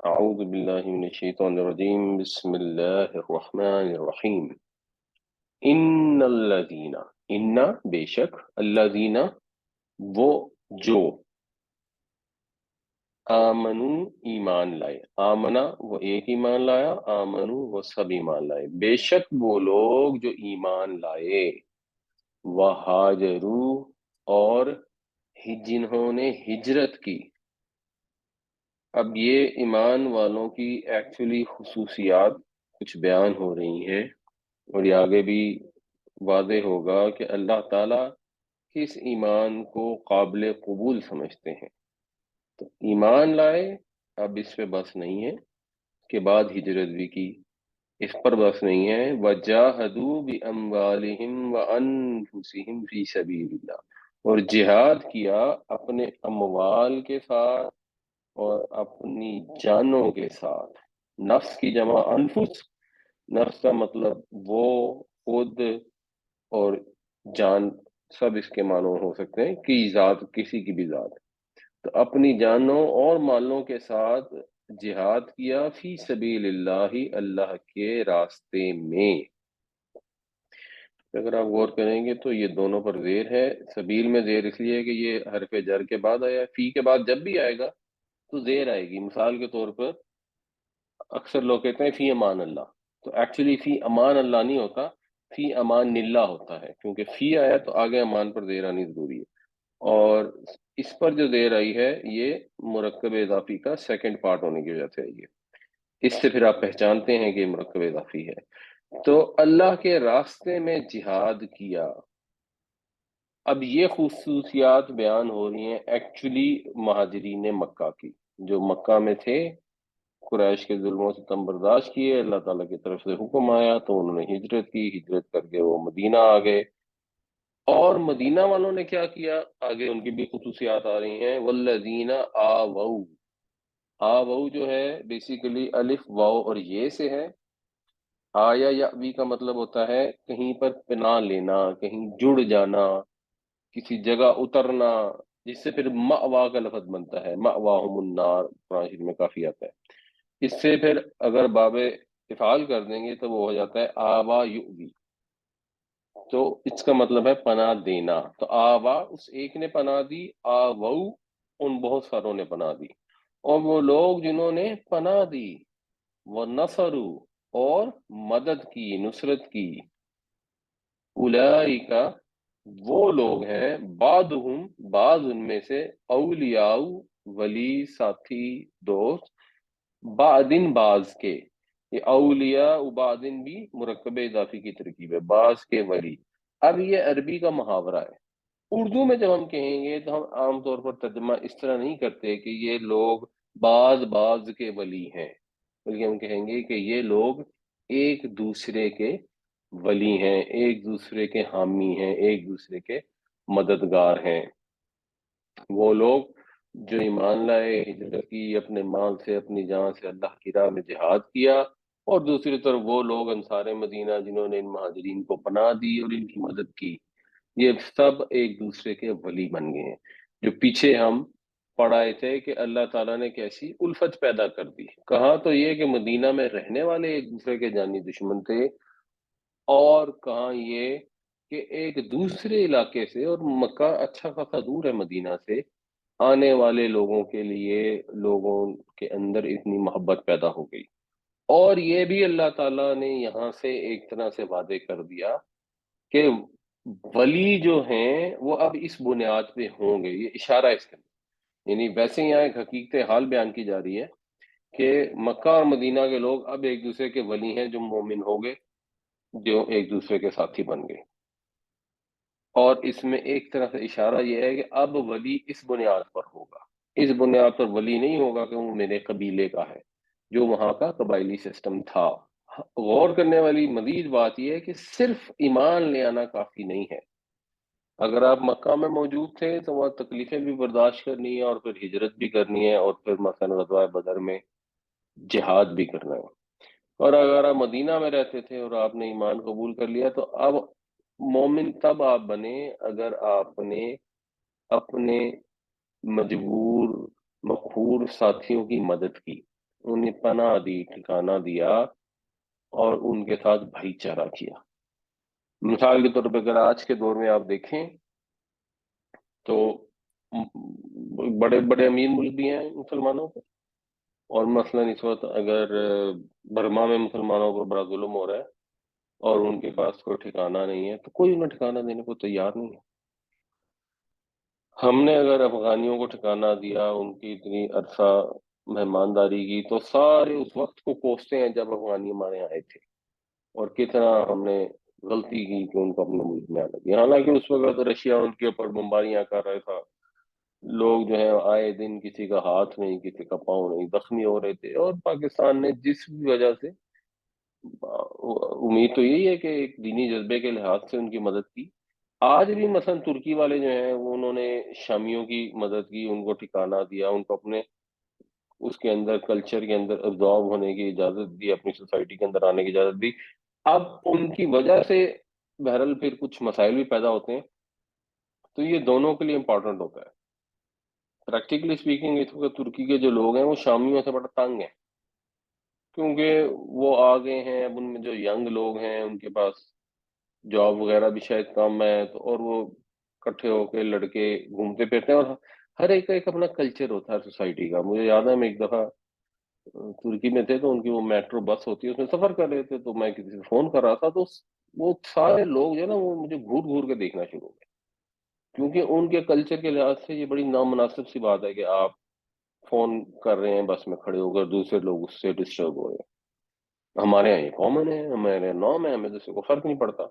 اعوذ باللہ من الشیطان الرجیم، بسم اللہ الرحمن الرحیم۔ ان الذین، ان بے شک، الذین وہ جو، آمنو ایمان لائے، آمنا وہ ایک ایمان لایا، آمنو وہ سب ایمان لائے، بے شک وہ لوگ جو ایمان لائے، وہاجرو اور جنہوں نے ہجرت کی۔ اب یہ ایمان والوں کی ایکچولی خصوصیات کچھ بیان ہو رہی ہیں، اور یہ آگے بھی واضح ہوگا کہ اللہ تعالیٰ کس ایمان کو قابل قبول سمجھتے ہیں۔ تو ایمان لائے، اب اس پہ بس نہیں ہے، اس کے بعد ہجرت بھی کی، اس پر بس نہیں ہے، وَجَاهَدُوا بِأَمْوَالِهِمْ وَأَنفُسِهِمْ فِي سَبِيلِ اللَّهِ، اور جہاد کیا اپنے اموال کے ساتھ اور اپنی جانوں کے ساتھ۔ نفس کی جمع انفس، نفس کا مطلب وہ، خود اور جان، سب اس کے معنوں ہو سکتے ہیں، کی ذات، کسی کی بھی ذات۔ تو اپنی جانوں اور مالوں کے ساتھ جہاد کیا، فی سبیل اللہ، اللہ کے راستے میں۔ اگر آپ غور کریں گے تو یہ دونوں پر زیر ہے۔ سبیل میں زیر اس لیے کہ یہ حرف جر کے بعد آیا ہے، فی کے بعد جب بھی آئے گا تو زیر آئے گی۔ مثال کے طور پر اکثر لوگ کہتے ہیں فی امان اللہ، تو ایکچولی فی امان اللہ نہیں ہوتا، فی امان اللہ ہوتا ہے، کیونکہ فی آیا تو آگے امان پر زیر آنی ضروری ہے، اور اس پر جو زیر آئی ہے یہ مرکب اضافی کا سیکنڈ پارٹ ہونے کی وجہ سے آئی ہے، اس سے پھر آپ پہچانتے ہیں کہ یہ مرکب اضافی ہے۔ تو اللہ کے راستے میں جہاد کیا، اب یہ خصوصیات بیان ہو رہی ہیں ایکچولی مہاجرین مکہ کی، جو مکہ میں تھے، قریش کے ظلم و ستم برداشت کیے، اللہ تعالیٰ کی طرف سے حکم آیا تو انہوں نے ہجرت کی، ہجرت کر کے وہ مدینہ آ گئے۔ اور مدینہ والوں نے کیا کیا، آگے ان کی بھی خصوصیات آ رہی ہیں، والذین آووا، آووا جو ہے بیسیکلی الف واو اور یہ سے ہے۔ آیا یا بھی کا مطلب ہوتا ہے کہیں پر پناہ لینا، کہیں جڑ جانا، کسی جگہ اترنا، جس سے پھر مأوا کا لفظ بنتا ہے، مأواہم النار، قرآن شریف میں کافی آتا ہے۔ اس سے پھر اگر باب افعال کر دیں گے تو وہ ہو جاتا ہے آوا یؤوی، تو اس کا مطلب ہے پناہ دینا۔ تو آوا اس ایک نے پناہ دی، آوو ان بہت ساروں نے پناہ دی، اور وہ لوگ جنہوں نے پناہ دی، وہ نصرو اور مدد کی، نصرت کی، اولئک وہ لوگ ہیں، بعضهم بعض ان میں سے، اولیاء ولی، ساتھی، دوست، بعدن بعض کے، یہ اولیاء بعدن بھی مرکب اضافی کی ترکیب ہے، بعض کے ولی۔ اب یہ عربی کا محاورہ ہے، اردو میں جب ہم کہیں گے تو ہم عام طور پر ترجمہ اس طرح نہیں کرتے کہ یہ لوگ بعض بعض کے ولی ہیں، بلکہ ہم کہیں گے کہ یہ لوگ ایک دوسرے کے ولی ہیں، ایک دوسرے کے حامی ہیں، ایک دوسرے کے مددگار ہیں۔ وہ لوگ جو ایمان لائے، ہجرت کی، اپنے مال سے، اپنی جان سے اللہ کی راہ میں جہاد کیا، اور دوسری طرف وہ لوگ انصار مدینہ جنہوں نے ان مہاجرین کو پناہ دی اور ان کی مدد کی، یہ سب ایک دوسرے کے ولی بن گئے ہیں۔ جو پیچھے ہم پڑھائے تھے کہ اللہ تعالیٰ نے کیسی الفت پیدا کر دی، کہاں تو یہ کہ مدینہ میں رہنے والے ایک دوسرے کے جانی دشمن تھے، اور کہاں یہ کہ ایک دوسرے علاقے سے، اور مکہ اچھا خاصا دور ہے مدینہ سے، آنے والے لوگوں کے لیے لوگوں کے اندر اتنی محبت پیدا ہو گئی۔ اور یہ بھی اللہ تعالیٰ نے یہاں سے ایک طرح سے وعدے کر دیا کہ ولی جو ہیں وہ اب اس بنیاد پہ ہوں گے، یہ اشارہ اس کا، یعنی ویسے ہی یہاں ایک حقیقت حال بیان کی جا رہی ہے کہ مکہ اور مدینہ کے لوگ اب ایک دوسرے کے ولی ہیں جو مومن ہو گئے، جو ایک دوسرے کے ساتھی بن گئے۔ اور اس میں ایک طرح سے اشارہ یہ ہے کہ اب ولی اس بنیاد پر ہوگا، اس بنیاد پر ولی نہیں ہوگا کہ وہ میرے قبیلے کا ہے، جو وہاں کا قبائلی سسٹم تھا۔ غور کرنے والی مزید بات یہ ہے کہ صرف ایمان لے آنا کافی نہیں ہے، اگر آپ مکہ میں موجود تھے تو وہاں تکلیفیں بھی برداشت کرنی ہے، اور پھر ہجرت بھی کرنی ہے، اور پھر مثلا غزوہ بدر میں جہاد بھی کرنا ہے۔ اور اگر آپ مدینہ میں رہتے تھے اور آپ نے ایمان قبول کر لیا تو اب مومن تب آپ بنے اگر آپ نے اپنے مجبور مقہور ساتھیوں کی مدد کی، انہیں پناہ دی، ٹھکانہ دیا، اور ان کے ساتھ بھائی چارہ کیا۔ مثال کے طور پہ اگر آج کے دور میں آپ دیکھیں تو بڑے بڑے امیر ملک بھی ہیں مسلمانوں کے، اور مثلا اس وقت اگر برما میں مسلمانوں پر بڑا ظلم ہو رہا ہے اور ان کے پاس کوئی ٹھکانہ نہیں ہے، تو کوئی انہیں ٹھکانہ دینے کو تیار نہیں ہے۔ ہم نے اگر افغانیوں کو ٹھکانہ دیا، ان کی اتنی عرصہ مہمانداری کی، تو سارے اس وقت کو کوستے ہیں جب افغانی ہمارے یہاں آئے تھے، اور کتنا ہم نے غلطی کی کہ ان کو اپنے ملک میں آنے دیا، حالانکہ اس وقت رشیا ان کے اوپر بمباریاں کر رہا تھا، لوگ جو ہے آئے دن کسی کا ہاتھ نہیں، کسی کا پاؤں نہیں، زخمی ہو رہے تھے، اور پاکستان نے جس بھی وجہ سے، امید تو یہی ہے کہ ایک دینی جذبے کے لحاظ سے ان کی مدد کی۔ آج بھی مثلا ترکی والے جو ہیں وہ انہوں نے شامیوں کی مدد کی، ان کو ٹھکانہ دیا، ان کو اپنے اس کے اندر کلچر کے اندر ابزارو ہونے کی اجازت دی، اپنی سوسائٹی کے اندر آنے کی اجازت دی۔ اب ان کی وجہ سے بہرحال پھر کچھ مسائل بھی پیدا ہوتے ہیں، تو یہ دونوں کے لیے امپورٹنٹ ہوتا ہے۔ پریکٹیکلی اسپیکنگ اس وقت ترکی کے جو لوگ ہیں وہ شامیوں سے بڑا تنگ ہیں، کیونکہ وہ آگے ہیں، اب ان میں جو ینگ لوگ ہیں ان کے پاس جاب وغیرہ بھی شاید کم ہے، تو اور وہ اکٹھے ہو کے لڑکے گھومتے پھرتے ہیں، اور ہر ایک کا ایک اپنا کلچر ہوتا ہے سوسائٹی کا۔ مجھے یاد ہے ہم ایک دفعہ ترکی میں تھے، تو ان کی وہ میٹرو بس ہوتی ہے، اس میں سفر کر رہے تھے، تو میں کسی سے فون کر رہا تھا، تو وہ سارے لوگ جو ہے نا وہ مجھے گھور گھور کے دیکھنا شروع ہو گئے، کیونکہ ان کے کلچر کے لحاظ سے یہ بڑی نامناسب سی بات ہے کہ آپ فون کر رہے ہیں بس میں کھڑے ہو کر، دوسرے لوگ اس سے ڈسٹرب ہو رہے ہیں۔ ہمارے یہاں یہ کامن ہے، ہمارے یہاں نارم ہے، ہمیں دوسرے کو فرق نہیں پڑتا۔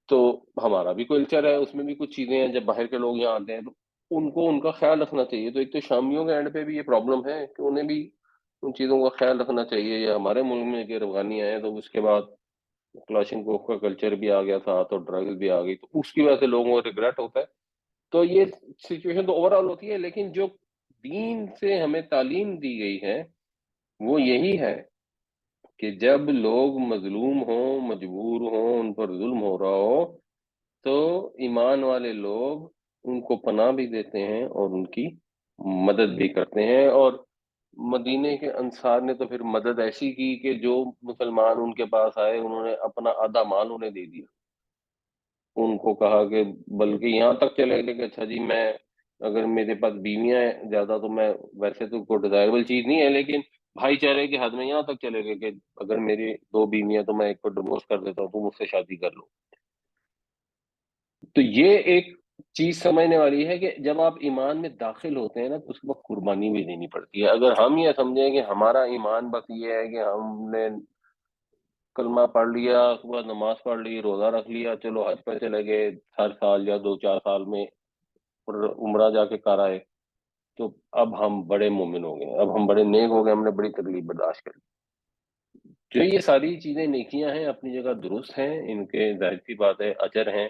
تو ہمارا بھی کلچر ہے، اس میں بھی کچھ چیزیں ہیں، جب باہر کے لوگ یہاں آتے ہیں تو ان کو ان کا خیال رکھنا چاہیے۔ تو ایک تو شامیوں کے اینڈ پہ بھی یہ پرابلم ہے کہ انہیں بھی ان چیزوں کا خیال رکھنا چاہیے۔ یا ہمارے ملک میں کہ افغانی آئے تو اس کے بعد کلاشنکوف کا کلچر بھی آ گیا تھا، تو ڈرگز بھی آ گئی، تو اس کی وجہ سے لوگوں کو ریگریٹ ہوتا ہے۔ تو یہ سچویشن تو اوور آل ہوتی ہے، لیکن جو دین سے ہمیں تعلیم دی گئی ہے وہ یہی ہے کہ جب لوگ مظلوم ہوں، مجبور ہوں، ان پر ظلم ہو رہا ہو، تو ایمان والے لوگ ان کو پناہ بھی دیتے ہیں اور ان کی مدد بھی کرتے ہیں۔ اور مدینے کے انصار نے تو پھر مدد ایسی کی کہ جو مسلمان ان کے پاس آئے انہوں نے اپنا آدھا مال انہیں دے دیا، ان کو کہا کہ بلکہ یہاں تک چلے گئے کہ اچھا جی، میں اگر میرے پاس بیویاں ہیں زیادہ تو میں، ویسے تو کوئی ڈیزائربل چیز نہیں ہے، لیکن بھائی چارے کے حد میں یہاں تک چلے گئے کہ اگر میری دو بیویاں تو میں ایک کو ڈیورس کر دیتا ہوں، تو مجھ سے شادی کر لو۔ تو یہ ایک چیز سمجھنے والی ہے کہ جب آپ ایمان میں داخل ہوتے ہیں نا تو اس وقت قربانی بھی دینی پڑتی ہے۔ اگر ہم یہ سمجھیں کہ ہمارا ایمان بس یہ ہے کہ ہم نے کلمہ پڑھ لیا، اس کے بعد نماز پڑھ لی، روزہ رکھ لیا، چلو حج پہ چلے گئے ہر سال یا دو چار سال میں، اور عمرہ جا کے کر آئے، تو اب ہم بڑے مومن ہو گئے، اب ہم بڑے نیک ہو گئے، ہم نے بڑی تکلیف برداشت کر لی۔ جو یہ ساری چیزیں نیکیاں ہیں اپنی جگہ درست ہیں، ان کے ظاہر سی بات ہے اجر ہیں،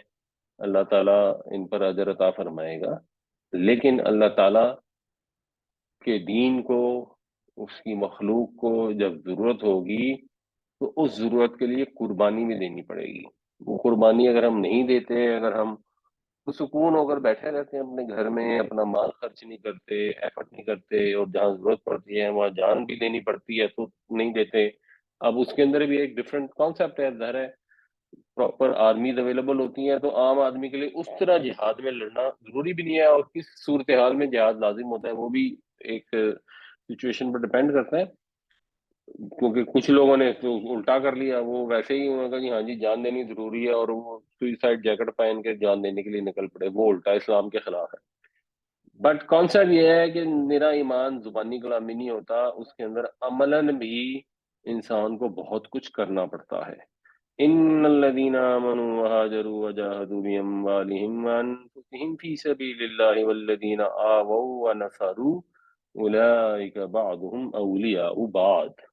اللہ تعالیٰ ان پر اجر عطا فرمائے گا، لیکن اللہ تعالیٰ کے دین کو، اس کی مخلوق کو جب ضرورت ہوگی تو اس ضرورت کے لیے قربانی بھی دینی پڑے گی۔ وہ قربانی اگر ہم نہیں دیتے، اگر ہم سکون ہو کر بیٹھے رہتے ہیں اپنے گھر میں، اپنا مال خرچ نہیں کرتے، ایفرٹ نہیں کرتے، اور جہاں ضرورت پڑتی ہے وہاں جان بھی دینی پڑتی ہے تو نہیں دیتے۔ اب اس کے اندر بھی ایک ڈفرینٹ کانسیپٹ ہے، ظاہر ہے پراپر آرمیز اویلیبل ہوتی ہیں تو عام آدمی کے لیے اس طرح جہاد میں لڑنا ضروری بھی نہیں ہے، اور کس صورتحال میں جہاد لازم ہوتا ہے وہ بھی ایک سچویشن پر ڈپینڈ کرتا ہے، کیونکہ کچھ لوگوں نے تو الٹا کر لیا، وہ ویسے ہی انہوں نے کہا جی ہاں جی جان دینی ضروری ہے، اور وہ سوئسائڈ جیکٹ پہن کے جان دینے کے لیے نکل پڑے، وہ الٹا اسلام کے خلاف ہے۔ بٹ کانسیپٹ یہ ہے کہ میرا ایمان زبانی کلامی نہیں ہوتا، اس کے اندر عملاً بھی انسان کو بہت کچھ کرنا پڑتا ہے۔ ان الذين امنوا وهاجروا وجاهدوا باموالهم وانفسهم في سبيل الله والذين آووا ونصروا اولئك بعضهم اولیاء بعض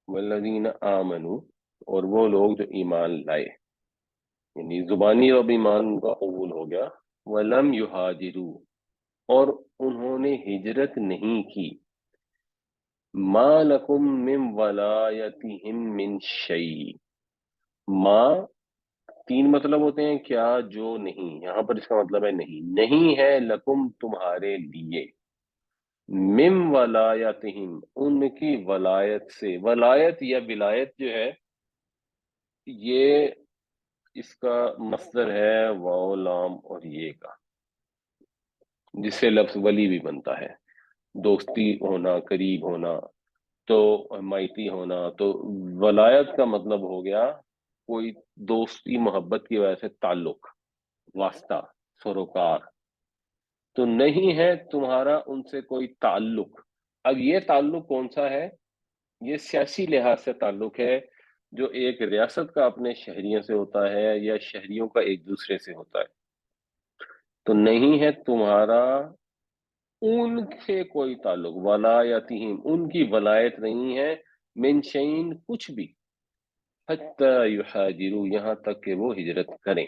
والذین آمنوا، اور وہ لوگ جو ایمان لائے، یعنی زبانی اب ایمان کا قبول ہو گیا، ولم یہاجروا، اور انہوں نے ہجرت نہیں کی، ما لکم من ولایتہم من شیء، ما تین مطلب ہوتے ہیں، کیا، جو، نہیں، یہاں پر اس کا مطلب ہے نہیں، نہیں ہے لکم تمہارے لیے، مم ولایتہم، ان کی ولایت سے. ولایت یا ولایت جو ہے یہ اس کا مصدر ہے واو لام اور یہ کا، جس سے لفظ ولی بھی بنتا ہے، دوستی ہونا، قریب ہونا، تو حمایتی ہونا. تو ولایت کا مطلب ہو گیا کوئی دوستی محبت کی وجہ سے تعلق، واسطہ، سروکار. تو نہیں ہے تمہارا ان سے کوئی تعلق. اب یہ تعلق کون سا ہے؟ یہ سیاسی لحاظ سے تعلق ہے جو ایک ریاست کا اپنے شہریوں سے ہوتا ہے یا شہریوں کا ایک دوسرے سے ہوتا ہے. تو نہیں ہے تمہارا ان سے کوئی تعلق، ولایتہم، ان کی ولایت نہیں ہے، من شیء، کچھ بھی، حتی یہاجروا، یہاں تک کہ وہ ہجرت کریں.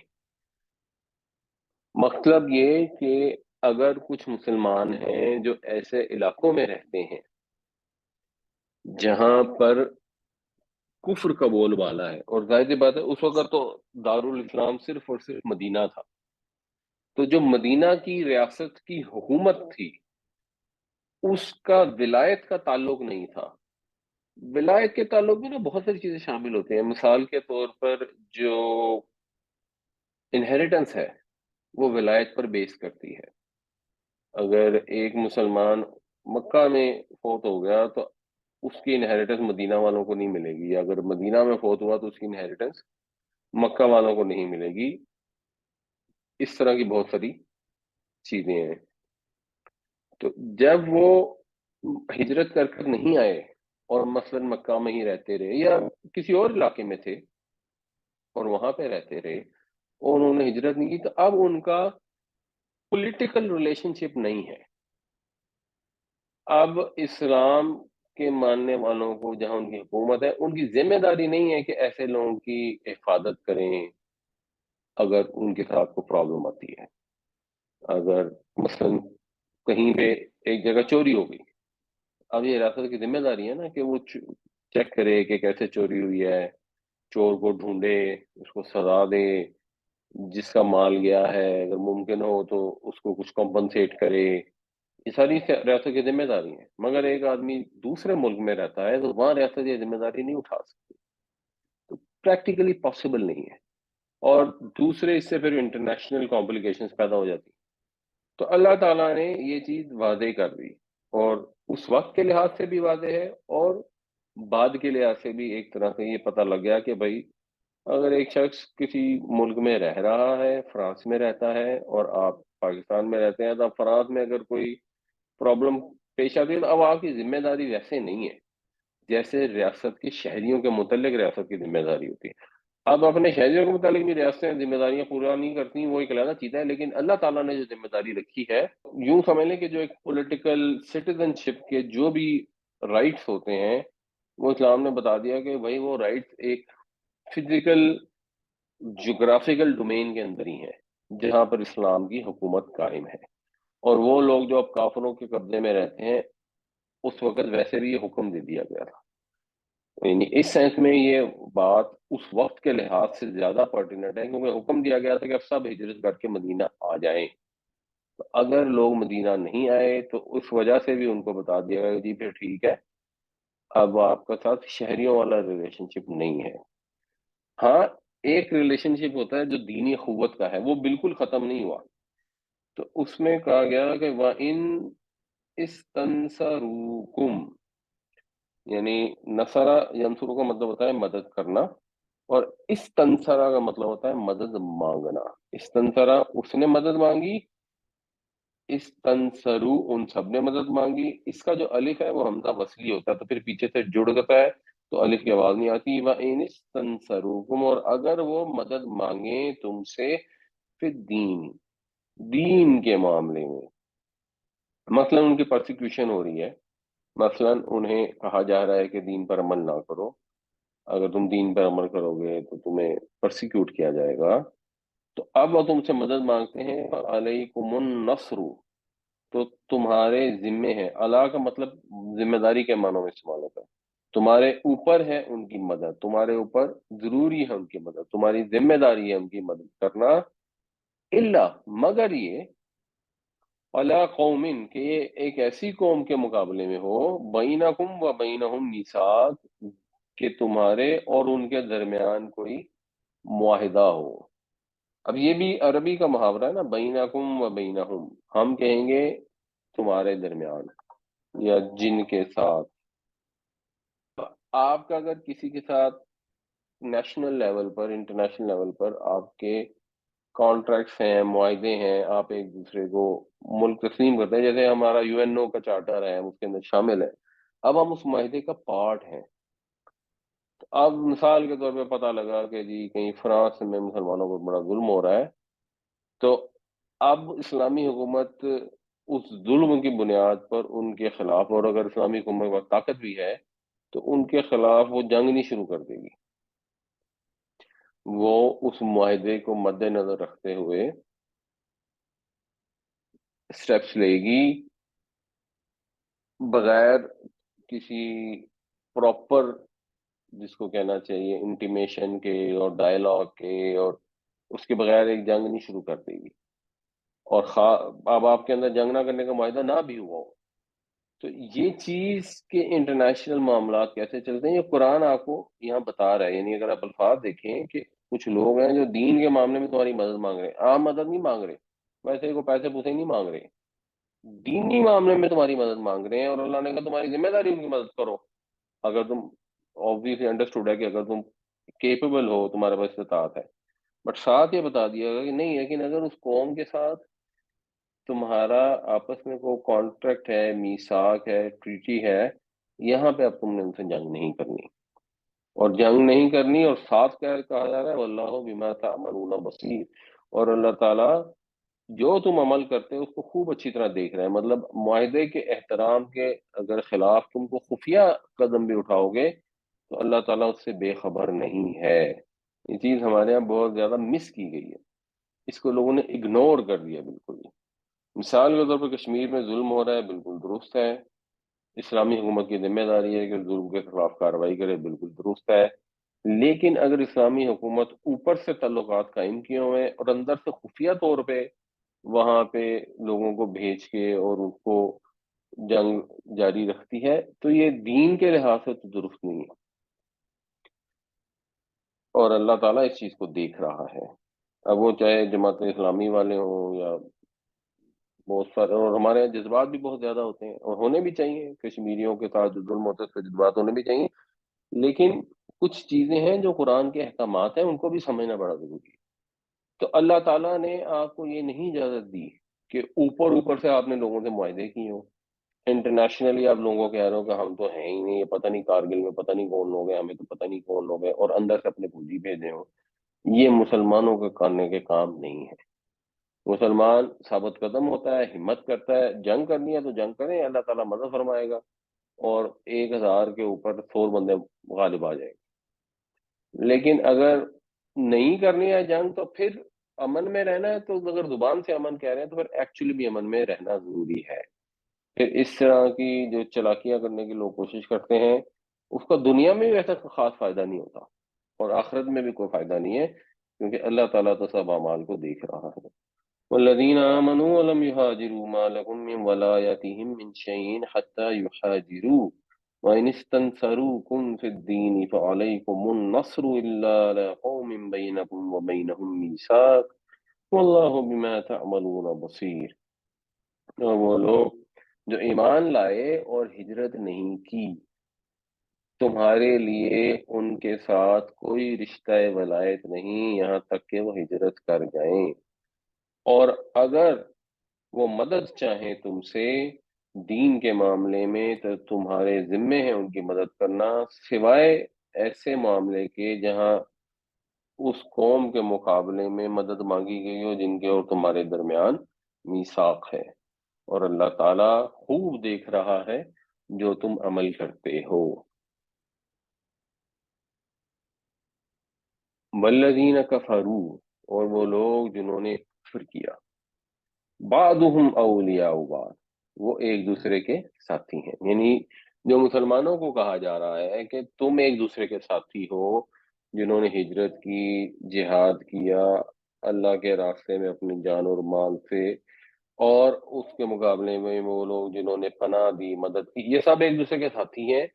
مطلب یہ کہ اگر کچھ مسلمان ہیں جو ایسے علاقوں میں رہتے ہیں جہاں پر کفر کا بول بالا ہے، اور ظاہر سی بات ہے اس وقت تو دارالاسلام صرف اور صرف مدینہ تھا، تو جو مدینہ کی ریاست کی حکومت تھی اس کا ولایت کا تعلق نہیں تھا. ولایت کے تعلق میں نا بہت ساری چیزیں شامل ہوتی ہیں. مثال کے طور پر جو انہیریٹنس ہے وہ ولایت پر بیس کرتی ہے. اگر ایک مسلمان مکہ میں فوت ہو گیا تو اس کی انہیریٹنس مدینہ والوں کو نہیں ملے گی، اگر مدینہ میں فوت ہوا تو اس کی انہیریٹنس مکہ والوں کو نہیں ملے گی. اس طرح کی بہت ساری چیزیں ہیں. تو جب وہ ہجرت کر کر نہیں آئے اور مثلا مکہ میں ہی رہتے رہے یا کسی اور علاقے میں تھے اور وہاں پہ رہتے رہے اور انہوں نے ہجرت نہیں کی، تو اب ان کا پولیٹیکل ریلیشن شپ نہیں ہے. اب اسلام کے ماننے والوں کو جہاں ان کی حکومت ہے ان کی ذمہ داری نہیں ہے کہ ایسے لوگوں کی حفاظت کریں اگر ان کے ساتھ کوئی پرابلم آتی ہے. اگر مثلا کہیں پہ ایک جگہ چوری ہو گئی، اب یہ ریاست کی ذمہ داری ہے نا کہ وہ چیک کرے کہ کیسے چوری ہوئی ہے، چور کو ڈھونڈے، اس کو سزا دے، جس کا مال گیا ہے اگر ممکن ہو تو اس کو کچھ کمپنسیٹ کرے. یہ ساری ریاست کی ذمہ داری ہے. مگر ایک آدمی دوسرے ملک میں رہتا ہے تو وہاں ریاست یہ ذمہ داری نہیں اٹھا سکتی، تو پریکٹیکلی پاسبل نہیں ہے. اور دوسرے اس سے پھر انٹرنیشنل کمپلیکیشنز پیدا ہو جاتی. تو اللہ تعالیٰ نے یہ چیز واضح کر دی، اور اس وقت کے لحاظ سے بھی واضح ہے اور بعد کے لحاظ سے بھی ایک طرح سے یہ پتہ لگ گیا کہ بھائی اگر ایک شخص کسی ملک میں رہ رہا ہے، فرانس میں رہتا ہے اور آپ پاکستان میں رہتے ہیں، تو اب فرانس میں اگر کوئی پرابلم پیش آتی ہے تو اب آپ کی ذمہ داری ویسے نہیں ہے جیسے ریاست کے شہریوں کے متعلق ریاست کی ذمہ داری ہوتی ہے. اب اپنے شہریوں کے متعلق بھی ریاستیں ذمہ داریاں پورا نہیں کرتی، وہ ایک علیحدہ چیز ہے، لیکن اللہ تعالیٰ نے جو ذمہ داری رکھی ہے، یوں سمجھ لیں کہ جو ایک پولیٹیکل سٹیزن شپ کے جو بھی رائٹس ہوتے ہیں وہ اسلام نے بتا دیا کہ بھائی وہ رائٹس ایک فزیکل جغرافیکل ڈومین کے اندر ہی ہیں جہاں پر اسلام کی حکومت قائم ہے. اور وہ لوگ جو اب کافروں کے قبضے میں رہتے ہیں اس وقت ویسے بھی یہ حکم دے دیا گیا تھا. یعنی اس سینس میں یہ بات اس وقت کے لحاظ سے زیادہ پرٹیننٹ ہے کیونکہ حکم دیا گیا تھا کہ اب سب ہجرت کر کے مدینہ آ جائیں. تو اگر لوگ مدینہ نہیں آئے تو اس وجہ سے بھی ان کو بتا دیا گیا کہ جی پھر ٹھیک ہے، اب آپ کا ساتھ شہریوں والا ریلیشن شپ نہیں ہے. ہاں ایک ریلیشن شپ ہوتا ہے جو دینی اخوت کا ہے، وہ بالکل ختم نہیں ہوا. تو اس میں کہا گیا کہ وَإِنْ اسْتَنْصَرُوكُمْ، یعنی نصرہ ینصرو کا مطلب ہوتا ہے مدد کرنا، اور استنصرہ کا مطلب ہوتا ہے مدد مانگنا. استنصرہ اس نے مدد مانگی، استنصرو ان سب نے مدد مانگی. اس کا جو الف ہے وہ حمزہ وصلی ہوتا ہے تو پھر پیچھے سے جڑ جاتا ہے تو الف کی آواز نہیں آتی. وَإِنِ اسْتَنصَرُوكُمْ، اور اگر وہ مدد مانگیں تم سے پھر دین کے معاملے میں، مثلا ان کی پرسیکیوشن ہو رہی ہے، مثلا انہیں کہا جا رہا ہے کہ دین پر عمل نہ کرو، اگر تم دین پر عمل کرو گے تو تمہیں پرسیکیوٹ کیا جائے گا، تو اب وہ تم سے مدد مانگتے ہیں. علیکم النصر، تو تمہارے ذمے ہے. اللہ کا مطلب ذمہ داری کے معنوں میں استعمال ہوتا ہے. تمہارے اوپر ہے ان کی مدد، تمہارے اوپر ضروری ہے ان کی مدد، تمہاری ذمہ داری ہے ان کی مدد کرنا. الا، مگر یہ علی قومن کہ یہ ایک ایسی قوم کے مقابلے میں ہو بینکم و بینہم میثاق کہ تمہارے اور ان کے درمیان کوئی معاہدہ ہو. اب یہ بھی عربی کا محاورہ ہے نا، بینکم و بینہم، ہم کہیں گے تمہارے درمیان یا جن کے ساتھ. آپ کا اگر کسی کے ساتھ نیشنل لیول پر، انٹرنیشنل لیول پر آپ کے کانٹریکٹس ہیں، معاہدے ہیں، آپ ایک دوسرے کو ملک تسلیم کرتے ہیں، جیسے ہمارا یو این او کا چارٹر ہے، ہم اس کے اندر شامل ہیں، اب ہم اس معاہدے کا پارٹ ہیں. اب مثال کے طور پہ پتہ لگا کہ جی کہیں فرانس میں مسلمانوں پر بڑا ظلم ہو رہا ہے، تو اب اسلامی حکومت اس ظلم کی بنیاد پر ان کے خلاف، اور اگر اسلامی حکومت کے پاس طاقت بھی ہے تو ان کے خلاف وہ جنگ نہیں شروع کر دے گی. وہ اس معاہدے کو مد نظر رکھتے ہوئے اسٹیپس لے گی، بغیر کسی پراپر، جس کو کہنا چاہیے انٹیمیشن کے اور ڈائلاگ کے، اور اس کے بغیر ایک جنگ نہیں شروع کر دے گی. اور اب آپ کے اندر جنگ نہ کرنے کا معاہدہ نہ بھی ہوا ہو. تو یہ چیز کے انٹرنیشنل معاملات کیسے چلتے ہیں، یہ قرآن آپ کو یہاں بتا رہا ہے. یعنی اگر آپ الفاظ دیکھیں کہ کچھ لوگ ہیں جو دین کے معاملے میں تمہاری مدد مانگ رہے ہیں، عام مدد نہیں مانگ رہے، ویسے کو پیسے پوسے نہیں مانگ رہے، دینی معاملے میں تمہاری مدد مانگ رہے ہیں، اور اللہ نے کہا تمہاری ذمہ داری ان کی مدد کرو. اگر تم obviously انڈرسٹوڈ ہے کہ اگر تم کیپیبل ہو، تمہارے پاس استطاعت ہے. بٹ ساتھ یہ بتا دیا گیا کہ نہیں، لیکن اگر اس قوم کے ساتھ تمہارا آپس میں کوئی کانٹریکٹ ہے، میثاق ہے، ٹریٹی ہے، یہاں پہ اب تم نے ان سے جنگ نہیں کرنی، اور جنگ نہیں کرنی. اور ساتھ کیا کہا جا رہا ہے، واللہ بما تعملون بصیر، اور اللہ تعالیٰ جو تم عمل کرتے ہو اس کو خوب اچھی طرح دیکھ رہے ہیں. مطلب معاہدے کے احترام کے اگر خلاف تم کو خفیہ قدم بھی اٹھاؤ گے تو اللہ تعالیٰ اس سے بے خبر نہیں ہے. یہ چیز ہمارے یہاں بہت زیادہ مس کی گئی ہے، اس کو لوگوں نے اگنور کر دیا بالکل ہی. مثال کے طور پہ کشمیر میں ظلم ہو رہا ہے، بالکل درست ہے، اسلامی حکومت کی ذمہ داری ہے کہ ظلم کے خلاف کارروائی کرے، بالکل درست ہے. لیکن اگر اسلامی حکومت اوپر سے تعلقات قائم کیے ہوئے ہیں اور اندر سے خفیہ طور پہ وہاں پہ لوگوں کو بھیج کے اور ان کو جنگ جاری رکھتی ہے، تو یہ دین کے لحاظ سے تو درست نہیں ہے، اور اللہ تعالیٰ اس چیز کو دیکھ رہا ہے. اب وہ چاہے جماعت اسلامی والے ہوں یا بہت سارے، اور ہمارے یہاں جذبات بھی بہت زیادہ ہوتے ہیں اور ہونے بھی چاہیے، کشمیریوں کے ساتھ جو ظلم ہوتے ہیں اس پہ جذبات ہونے بھی چاہیے، لیکن کچھ چیزیں ہیں جو قرآن کے احکامات ہیں ان کو بھی سمجھنا بڑا ضروری ہے. تو اللہ تعالیٰ نے آپ کو یہ نہیں اجازت دی کہ اوپر اوپر سے آپ نے لوگوں سے معاہدے کیے ہوں، انٹرنیشنلی آپ لوگوں کو کہہ رہے ہو کہ ہم تو ہیں ہی نہیں، یہ پتہ نہیں کارگل میں پتہ نہیں کون لوگ ہیں، ہمیں تو پتہ نہیں کون لوگ ہیں، اور اندر سے اپنے پونجی بھیجے ہوں. یہ مسلمانوں کے کرنے کے کام نہیں ہے. مسلمان ثابت قدم ہوتا ہے، ہمت کرتا ہے، جنگ کرنی ہے تو جنگ کریں، اللہ تعالیٰ مدد فرمائے گا، اور 1,000 کے اوپر 100 بندے غالب آ جائیں گے. لیکن اگر نہیں کرنی ہے جنگ تو پھر امن میں رہنا ہے، تو اگر زبان سے امن کہہ رہے ہیں تو پھر ایکچولی بھی امن میں رہنا ضروری ہے. پھر اس طرح کی جو چلاکیاں کرنے کی لوگ کوشش کرتے ہیں، اس کا دنیا میں بھی ویسا خاص فائدہ نہیں ہوتا، اور آخرت میں بھی کوئی فائدہ نہیں ہے، کیونکہ اللہ تعالیٰ تو سب اعمال کو دیکھ رہا ہے. والذین آمنوا ولم يهاجروا ما لكم من ولایتهم من شيء حتى يهاجروا وإن استنصروكم في الدين فعليكم النصر إلا على قوم بينكم وبينهم ميثاق والله بما تعملون بصیر. اور وہ لوگ جو ایمان لائے اور ہجرت نہیں کی، تمہارے لیے ان کے ساتھ کوئی رشتہ ولایت نہیں یہاں تک کہ وہ ہجرت کر جائیں، اور اگر وہ مدد چاہیں تم سے دین کے معاملے میں تو تمہارے ذمے ہے ان کی مدد کرنا، سوائے ایسے معاملے کے جہاں اس قوم کے مقابلے میں مدد مانگی گئی ہو جن کے اور تمہارے درمیان میثاق ہے، اور اللہ تعالیٰ خوب دیکھ رہا ہے جو تم عمل کرتے ہو. والذین کفروا، اور وہ لوگ جنہوں نے کفر کیا، بعضهم اولیاء بعض، وہ ایک دوسرے کے ساتھی ہیں. یعنی جو مسلمانوں کو کہا جا رہا ہے کہ تم ایک دوسرے کے ساتھی ہو، جنہوں نے ہجرت کی، جہاد کیا، اللہ کے راستے میں اپنی جان اور مال سے اور اس کے مقابلے میں وہ لوگ جنہوں نے پناہ دی، مدد کی، یہ سب ایک دوسرے کے ساتھی ہیں،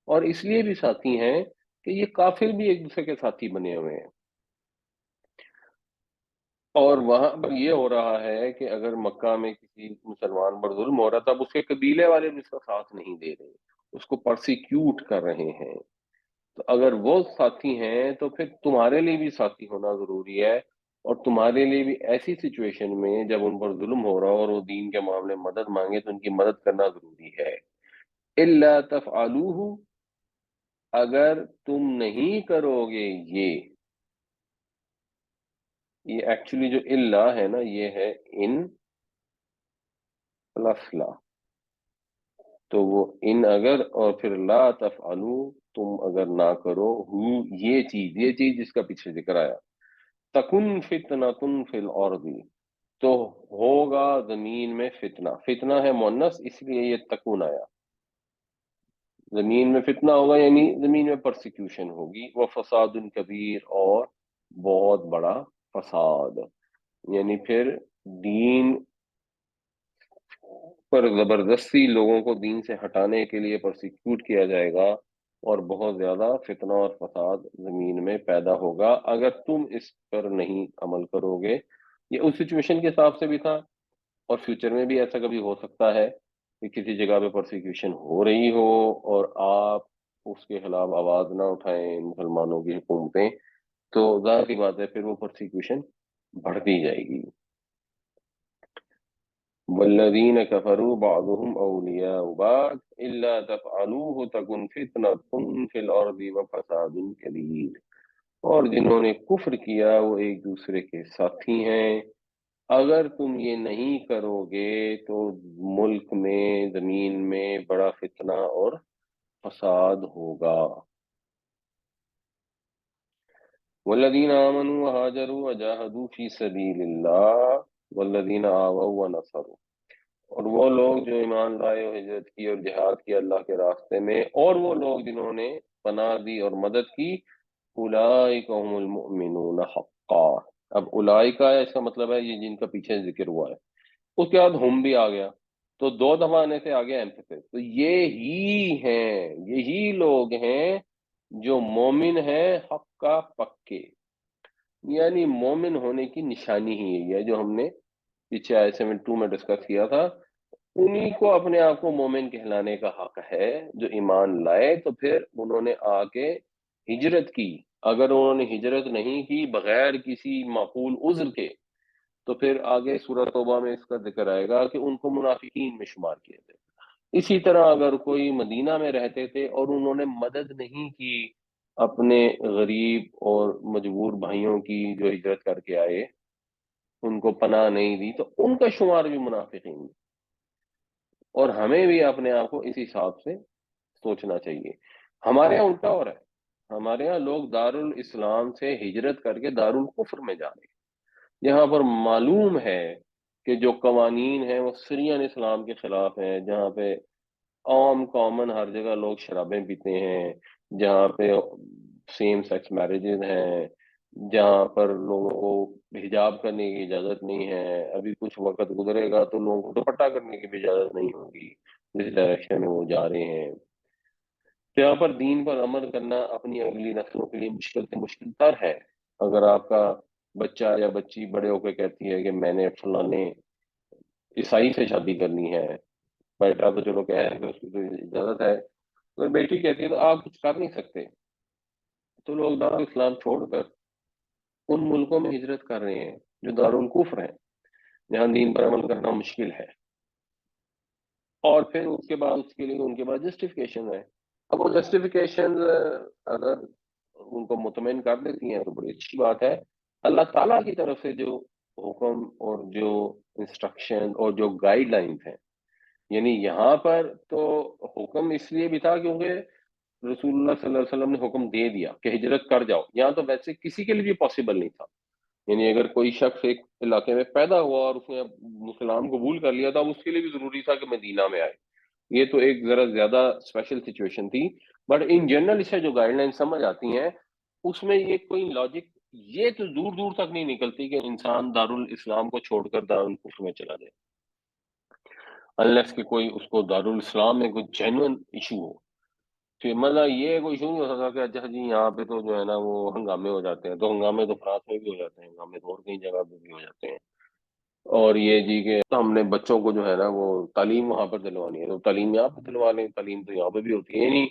اور اس لیے بھی ساتھی ہیں کہ یہ کافر بھی ایک دوسرے کے ساتھی بنے ہوئے ہیں۔ اور وہاں پر یہ ہو رہا ہے کہ اگر مکہ میں کسی مسلمان پر ظلم ہو رہا تھا، اب اس کے قبیلے والے بھی اس کا ساتھ نہیں دے رہے، اس کو پرسیکیوٹ کر رہے ہیں، تو اگر وہ ساتھی ہیں تو پھر تمہارے لیے بھی ساتھی ہونا ضروری ہے، اور تمہارے لیے بھی ایسی سچویشن میں جب ان پر ظلم ہو رہا ہو اور وہ دین کے معاملے میں مدد مانگے تو ان کی مدد کرنا ضروری ہے۔ الا تفعلوہ، اگر تم نہیں کرو گے یہ ایکچولی جو الا ہے نا، یہ ہے ان پلس لا، تو وہ ان اگر اور پھر لا تفعلو، تم اگر نہ کرو یہ چیز جس کا پیچھے ذکر آیا، تکن فتنۃ فی الارض، تو ہوگا زمین میں فتنہ، فتنہ ہے مؤنث اس لیے یہ تکون آیا، زمین میں فتنہ ہوگا یعنی زمین میں پرسیکیوشن ہوگی، وہ فساد کبیر، اور بہت بڑا فساد، یعنی پھر دین پر زبردستی لوگوں کو دین سے ہٹانے کے لیے پرسیکیوٹ کیا جائے گا، اور بہت زیادہ فتنہ اور فساد زمین میں پیدا ہوگا اگر تم اس پر نہیں عمل کرو گے۔ یہ اس سچویشن کے حساب سے بھی تھا، اور فیوچر میں بھی ایسا کبھی ہو سکتا ہے کہ کسی جگہ پہ پرسیکیوشن ہو رہی ہو اور آپ اس کے خلاف آواز نہ اٹھائیں مسلمانوں کی حکومتیں، تو ظاہر سی بات ہے پھر وہ پرسیکیوشن بڑھتی جائے گی۔ والذین کفروا بعضهم اولیاء بعض الا تفعلوه تکن فتنة فی الارض وفساد کبیر، اور جنہوں نے کفر کیا وہ ایک دوسرے کے ساتھی ہیں، اگر تم یہ نہیں کرو گے تو ملک میں، زمین میں بڑا فتنہ اور فساد ہوگا۔ والذین آمنوا وهاجروا وجاهدوا فی سبیل اللہ والذین آووا ونصروا، اور وہ لوگ جو ایمان لائے اور ہجرت کی اور جہاد کیا اللہ کے راستے میں، اور وہ لوگ جنہوں نے پناہ دی اور مدد کی، اولئک هم المؤمنون حقا، اب اولئک ہے اس کا مطلب ہے یہ جن کا پیچھے ذکر ہوا ہے، اس کے بعد ہم بھی آ گیا، تو دو دفعہ آنے سے آگے ایمفیسس، تو یہی لوگ ہیں جو مومن ہیں حقا پکے، یعنی مومن ہونے کی نشانی ہی یہی ہے جو ہم نے پیچھے آئے 72 میں ڈسکس کیا تھا، انہی کو اپنے آپ کو مومن کہلانے کا حق ہے جو ایمان لائے، تو پھر انہوں نے آ کے ہجرت کی، اگر انہوں نے ہجرت نہیں کی بغیر کسی معقول عذر کے، تو پھر آگے سورۃ توبہ میں اس کا ذکر آئے گا کہ ان کو منافقین میں شمار کیا جائے۔ اسی طرح اگر کوئی مدینہ میں رہتے تھے اور انہوں نے مدد نہیں کی اپنے غریب اور مجبور بھائیوں کی جو ہجرت کر کے آئے، ان کو پناہ نہیں دی، تو ان کا شمار بھی منافقین میں، اور ہمیں بھی اپنے آپ کو اسی حساب سے سوچنا چاہیے۔ ہمارے یہاں الٹا ہو رہا ہے، ہمارے یہاں لوگ دارالاسلام سے ہجرت کر کے دارالکفر میں جا رہے ہیں، جہاں پر معلوم ہے کہ جو قوانین ہیں وہ سیرین اسلام کے خلاف ہیں، جہاں پہ عام کامن ہر جگہ لوگ شرابیں پیتے ہیں، جہاں پہ سیم سیکس میرجز ہیں، جہاں پر لوگوں کو حجاب کرنے کی اجازت نہیں ہے، ابھی کچھ وقت گزرے گا تو لوگوں کو دوپٹہ کرنے کی بھی اجازت نہیں ہوگی، جس ڈائریکشن میں وہ جا رہے ہیں، یہاں پر دین پر عمل کرنا اپنی اگلی نسلوں کے لیے مشکل سے مشکل تر ہے۔ اگر آپ کا بچہ یا بچی بڑے ہو کے کہتی ہے کہ میں نے فلانے عیسائی سے شادی کرنی ہے، بیٹا تو چلو کہہ رہے ہیں کہ اس کی تو اجازت ہے، اگر بیٹی کہتی ہے تو آپ کچھ کر نہیں سکتے، تو لوگ دارالاسلام چھوڑ کر ان ملکوں میں ہجرت کر رہے ہیں جو دارالکفر ہیں، جہاں دین پر عمل کرنا مشکل ہے، اور پھر اس کے بعد اس کے لیے ان کے بعد جسٹیفیکیشن ہے۔ اب وہ جسٹیفیکیشن اگر ان کو مطمئن کر دیتی ہیں تو بڑی اچھی بات ہے۔ اللہ تعالیٰ کی طرف سے جو حکم اور جو انسٹرکشن اور جو گائیڈ لائنز ہیں، یعنی یہاں پر تو حکم اس لیے بھی تھا کیونکہ رسول اللہ صلی اللہ علیہ وسلم نے حکم دے دیا کہ ہجرت کر جاؤ، یہاں تو ویسے کسی کے لیے بھی پاسبل نہیں تھا، یعنی اگر کوئی شخص ایک علاقے میں پیدا ہوا اور اس نے اسلام قبول کر لیا تھا، اب اس کے لیے بھی ضروری تھا کہ مدینہ میں آئے، یہ تو ایک ذرا زیادہ اسپیشل سچویشن تھی، بٹ ان جنرل اس سے جو گائیڈ لائن سمجھ آتی ہیں اس میں یہ کوئی لاجک یہ تو دور دور تک نہیں نکلتی کہ انسان دارالاسلام کو چھوڑ کر دارالکفر میں چلا جائے، unless کہ کوئی اس کو دارالاسلام میں کوئی جینوئن ایشو ہو. تو مطلب یہ کوئی ایشو نہیں ہو سکتا کہ اچھا جی یہاں پہ تو جو ہے نا وہ ہنگامے ہو جاتے ہیں. تو ہنگامے تو فرانس میں بھی ہو جاتے ہیں، ہنگامے تو اور کئی جگہ پہ بھی ہو جاتے ہیں. اور یہ جی کہ ہم نے بچوں کو جو ہے نا وہ تعلیم وہاں پر دلوانی ہے تو تعلیم یہاں پہ دلوا لیں، تعلیم تو یہاں پہ بھی ہوتی ہے. یعنی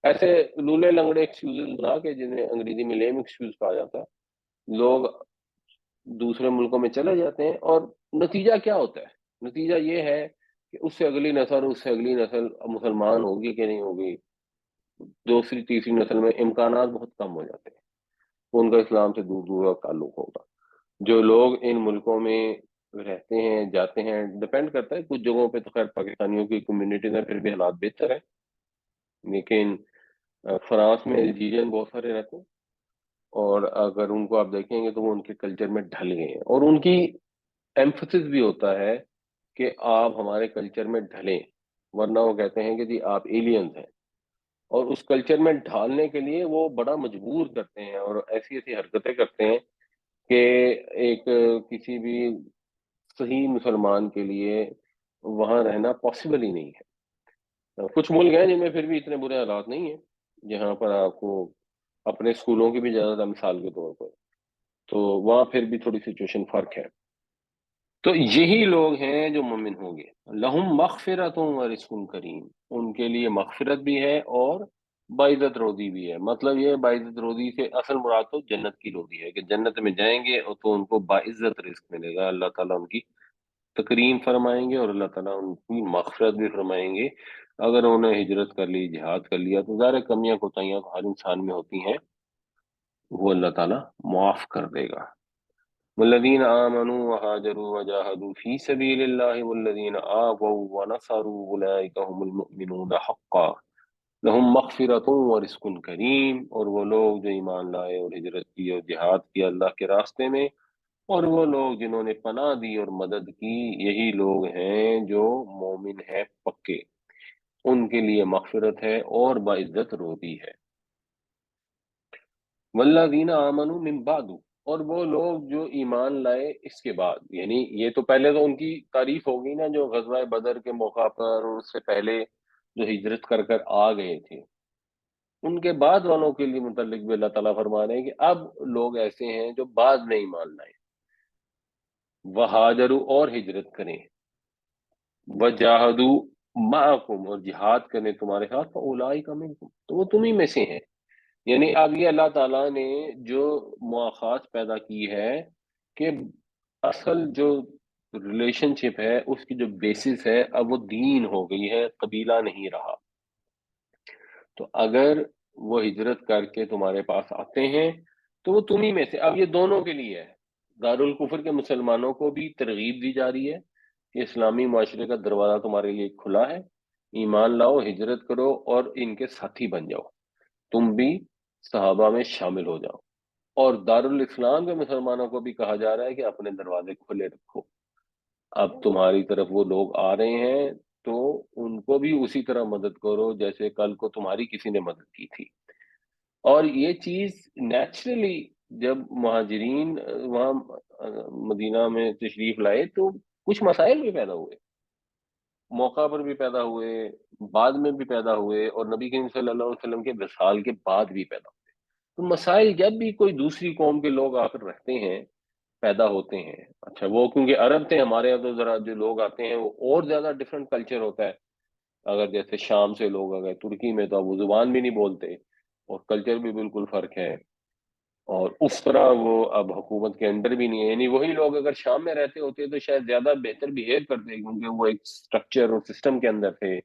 ایسے لولے لنگڑے ایکسکیوز بنا کے، جنہیں انگریزی میں لیم ایکسکیوز کہا جاتا ہے، لوگ دوسرے ملکوں میں چلے جاتے ہیں. اور نتیجہ کیا ہوتا ہے؟ نتیجہ یہ ہے کہ اس سے اگلی نسل، اس سے اگلی نسل مسلمان ہوگی کہ نہیں ہوگی، دوسری تیسری نسل میں امکانات بہت کم ہو جاتے ہیں، ان کا اسلام سے دور دور کا تعلق ہوگا. جو لوگ ان ملکوں میں رہتے ہیں، جاتے ہیں، ڈپینڈ کرتا ہے. کچھ جگہوں پہ تو خیر پاکستانیوں کی کمیونٹی میں پھر بھی حالات بہتر ہے، لیکن فرانس میں الجیرین بہت سارے رہتے ہیں، اور اگر ان کو آپ دیکھیں گے تو وہ ان کے کلچر میں ڈھل گئے ہیں. اور ان کی ایمفسس بھی ہوتا ہے کہ آپ ہمارے کلچر میں ڈھلیں، ورنہ وہ کہتے ہیں کہ جی آپ ایلینز ہیں. اور اس کلچر میں ڈھالنے کے لیے وہ بڑا مجبور کرتے ہیں اور ایسی ایسی حرکتیں کرتے ہیں کہ ایک کسی بھی صحیح مسلمان کے لیے وہاں رہنا پاسبل ہی نہیں ہے. کچھ ملک ہیں جن میں پھر بھی اتنے برے حالات نہیں ہیں، جہاں پر آپ کو اپنے اسکولوں کی بھی زیادہ مثال کے طور پر، تو وہاں پھر بھی تھوڑی سچویشن فرق ہے. تو یہی لوگ ہیں جو مومن ہوں گے. لہم مغفرت و رزق کریم، ان کے لیے مغفرت بھی ہے اور باعزت روزی بھی ہے. مطلب یہ باعزت روزی سے اصل مراد تو جنت کی روزی ہے، کہ جنت میں جائیں گے اور تو ان کو باعزت رزق ملے گا. اللہ تعالیٰ ان کی تکریم فرمائیں گے اور اللہ تعالیٰ ان کی مغفرت بھی فرمائیں گے. اگر انہوں نے ہجرت کر لی، جہاد کر لیا، تو ظاہر کمیاں کوتاہیاں ہر انسان میں ہوتی ہیں، وہ اللہ تعالیٰ معاف کر دے گا. والذین آمنوا وهاجروا وجاهدوا في سبيل الله والذین آووا ونصروا اولئک هم المؤمنون حقا لهم مغفرۃ ورزق کریم. اور وہ لوگ جو ایمان لائے اور ہجرت کی اور جہاد کیا اللہ کے راستے میں، اور وہ لوگ جنہوں نے پناہ دی اور مدد کی، یہی لوگ ہیں جو مومن ہیں پکے، ان کے لیے مغفرت ہے اور باعزت روزی ہے. والذین آمنوا من بعد، اور وہ لوگ جو ایمان لائے اس کے بعد. یعنی یہ تو پہلے تو ان کی تعریف ہوگی نا، جو غزوہ بدر کے موقع پر اور اس سے پہلے جو ہجرت کر کر آ گئے تھے، ان کے بعد والوں کے لیے متعلق بھی اللہ تعالیٰ فرما رہے ہیں کہ اب لوگ ایسے ہیں جو بعد میں ایمان لائے، وہاجروا اور ہجرت کریں، وجاہدوا معکم اور جہاد کریں تمہارے ساتھ، فاولئک منکم تو وہ تمہیں میں سے ہیں. یعنی اب یہ اللہ تعالیٰ نے جو مواخات پیدا کی ہے کہ اصل جو ریلیشن شپ ہے اس کی جو بیسس ہے اب وہ دین ہو گئی ہے، قبیلہ نہیں رہا. تو اگر وہ ہجرت کر کے تمہارے پاس آتے ہیں تو وہ تمہیں میں سے. اب یہ دونوں کے لیے ہے، دارالکفر کے مسلمانوں کو بھی ترغیب دی جا رہی ہے کہ اسلامی معاشرے کا دروازہ تمہارے لیے کھلا ہے، ایمان لاؤ، ہجرت کرو اور ان کے ساتھی بن جاؤ، تم بھی صحابہ میں شامل ہو جاؤ. اور دارالاسلام کے مسلمانوں کو بھی کہا جا رہا ہے کہ اپنے دروازے کھلے رکھو، اب تمہاری طرف وہ لوگ آ رہے ہیں تو ان کو بھی اسی طرح مدد کرو جیسے کل کو تمہاری کسی نے مدد کی تھی. اور یہ چیز نیچرلی جب مہاجرین وہاں مدینہ میں تشریف لائے تو کچھ مسائل بھی پیدا ہوئے، موقع پر بھی پیدا ہوئے، بعد میں بھی پیدا ہوئے، اور نبی کریم صلی اللہ علیہ وسلم کے وصال کے بعد بھی پیدا ہوئے. تو مسائل جب بھی کوئی دوسری قوم کے لوگ آ کر رہتے ہیں، پیدا ہوتے ہیں. اچھا وہ کیونکہ عرب تھے، ہمارے یہاں تو ذرا جو لوگ آتے ہیں وہ اور زیادہ ڈفرینٹ کلچر ہوتا ہے. اگر جیسے شام سے لوگ آ گئے ترکی میں تو اب وہ زبان بھی نہیں بولتے اور کلچر بھی بالکل فرق ہے، اور اس طرح وہ اب حکومت کے اندر بھی نہیں ہے. یعنی وہی لوگ اگر شام میں رہتے ہوتے تو شاید زیادہ بہتر بیہیو کرتے کیونکہ وہ ایک سٹرکچر اور سسٹم کے اندر تھے.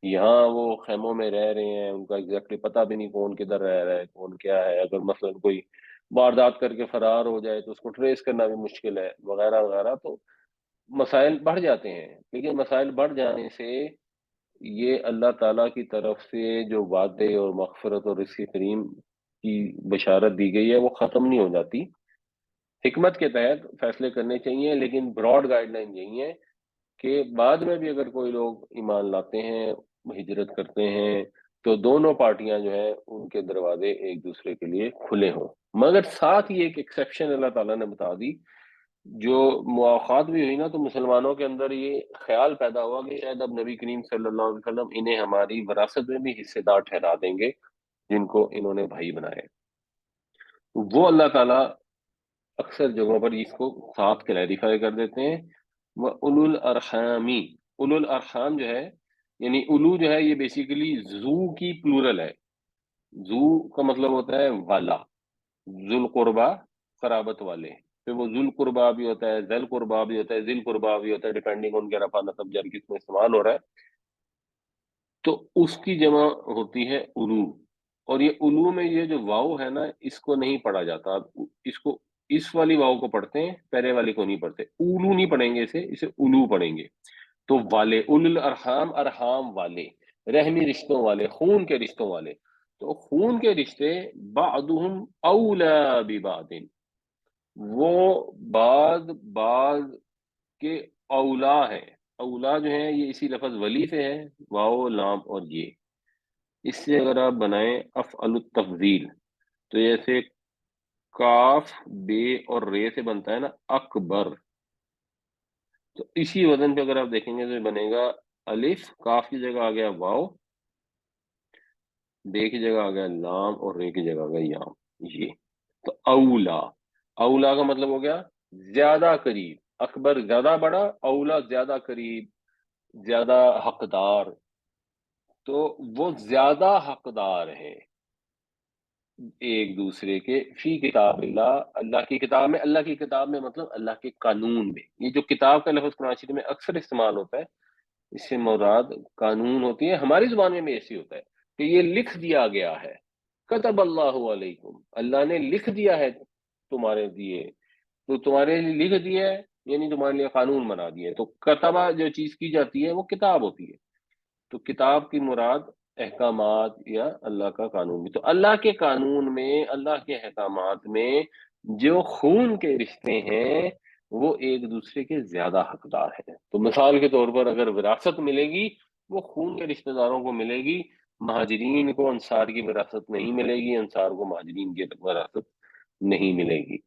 یہاں وہ خیموں میں رہ رہے ہیں، ان کا ایگزیکٹلی پتہ بھی نہیں کون کدھر رہ رہا ہے، کون کیا ہے. اگر مثلا کوئی واردات کر کے فرار ہو جائے تو اس کو ٹریس کرنا بھی مشکل ہے، وغیرہ وغیرہ. تو مسائل بڑھ جاتے ہیں، لیکن مسائل بڑھ جانے سے یہ اللہ تعالیٰ کی طرف سے جو وعدے اور مغفرت اور رزق کریم کی بشارت دی گئی ہے وہ ختم نہیں ہو جاتی. حکمت کے تحت فیصلے کرنے چاہیے، لیکن براڈ گائیڈ لائن یہی ہے کہ بعد میں بھی اگر کوئی لوگ ایمان لاتے ہیں، ہجرت کرتے ہیں، تو دونوں پارٹیاں جو ہیں ان کے دروازے ایک دوسرے کے لیے کھلے ہوں. مگر ساتھ ہی ایک ایکسیپشن اللہ تعالیٰ نے بتا دی جو مواخات بھی ہوئی نا تو مسلمانوں کے اندر یہ خیال پیدا ہوا کہ شاید اب نبی کریم صلی اللہ علیہ وسلم انہیں ہماری وراثت میں بھی حصے دار ٹھہرا دیں گے جن کو انہوں نے بھائی بنائے. وہ اللہ تعالیٰ اکثر جگہوں پر اس کو صاف کلیریفائی کر دیتے ہیں. وہ اولو الارحامی، اولو الارحام جو ہے، یعنی اولو جو ہے یہ بیسیکلی زو کی پلورل ہے. زو کا مطلب ہوتا ہے والا، ذو القربا قرابت والے. پھر وہ ذو القربا بھی ہوتا ہے، ذل قربا بھی ہوتا ہے، ذل قربا بھی ہوتا ہے، ڈیپینڈنگ ان کے رفع نصب جر کس میں استعمال ہو رہا ہے. تو اس کی جمع ہوتی ہے الو. اور یہ الو میں یہ جو واؤ ہے نا اس کو نہیں پڑھا جاتا. اب اس کو اس والی واؤ کو پڑھتے ہیں، پہلے والی کو نہیں پڑھتے. اولو نہیں پڑھیں گے، اسے الو پڑھیں گے. تو والے، اول الارحام، ارحام والے، رحمی رشتوں والے، خون کے رشتوں والے. تو خون کے رشتے بعضهم اولا ببعض، وہ بعض بعض کے اولا ہے. اولا جو ہے یہ اسی لفظ ولی سے ہے، واو لام اور یہ. اس سے اگر آپ بنائیں افعل التفضیل تو جیسے کاف بے اور رے سے بنتا ہے نا اکبر، تو اسی وزن پہ اگر آپ دیکھیں گے تو بنے گا الف، کاف کی جگہ آ گیا واو، بے کی جگہ آ گیا لام اور رے کی جگہ آ گیا یام. یہ تو اولا، اولا کا مطلب ہو گیا زیادہ قریب. اکبر زیادہ بڑا، اولا زیادہ قریب، زیادہ حقدار. تو وہ زیادہ حقدار ہے ایک دوسرے کے فی کتاب اللہ، اللہ کی کتاب میں. اللہ کی کتاب میں مطلب اللہ کے قانون میں. یہ جو کتاب کا لفظ قرآن شریف میں اکثر استعمال ہوتا ہے، اس سے مراد قانون ہوتی ہے. ہماری زبان میں بھی ایسی ہوتا ہے کہ یہ لکھ دیا گیا ہے. کتب اللہ علیکم، اللہ نے لکھ دیا ہے تمہارے لیے. تو تمہارے لیے لکھ دیا ہے یعنی تمہارے لیے قانون بنا دیا ہے. تو کتبہ جو چیز کی جاتی ہے وہ کتاب ہوتی ہے. تو کتاب کی مراد احکامات یا اللہ کا قانون بھی. تو اللہ کے قانون میں، اللہ کے احکامات میں جو خون کے رشتے ہیں وہ ایک دوسرے کے زیادہ حقدار ہیں. تو مثال کے طور پر اگر وراثت ملے گی وہ خون کے رشتہ داروں کو ملے گی. مہاجرین کو انصار کی وراثت نہیں ملے گی، انصار کو مہاجرین کی وراثت نہیں ملے گی.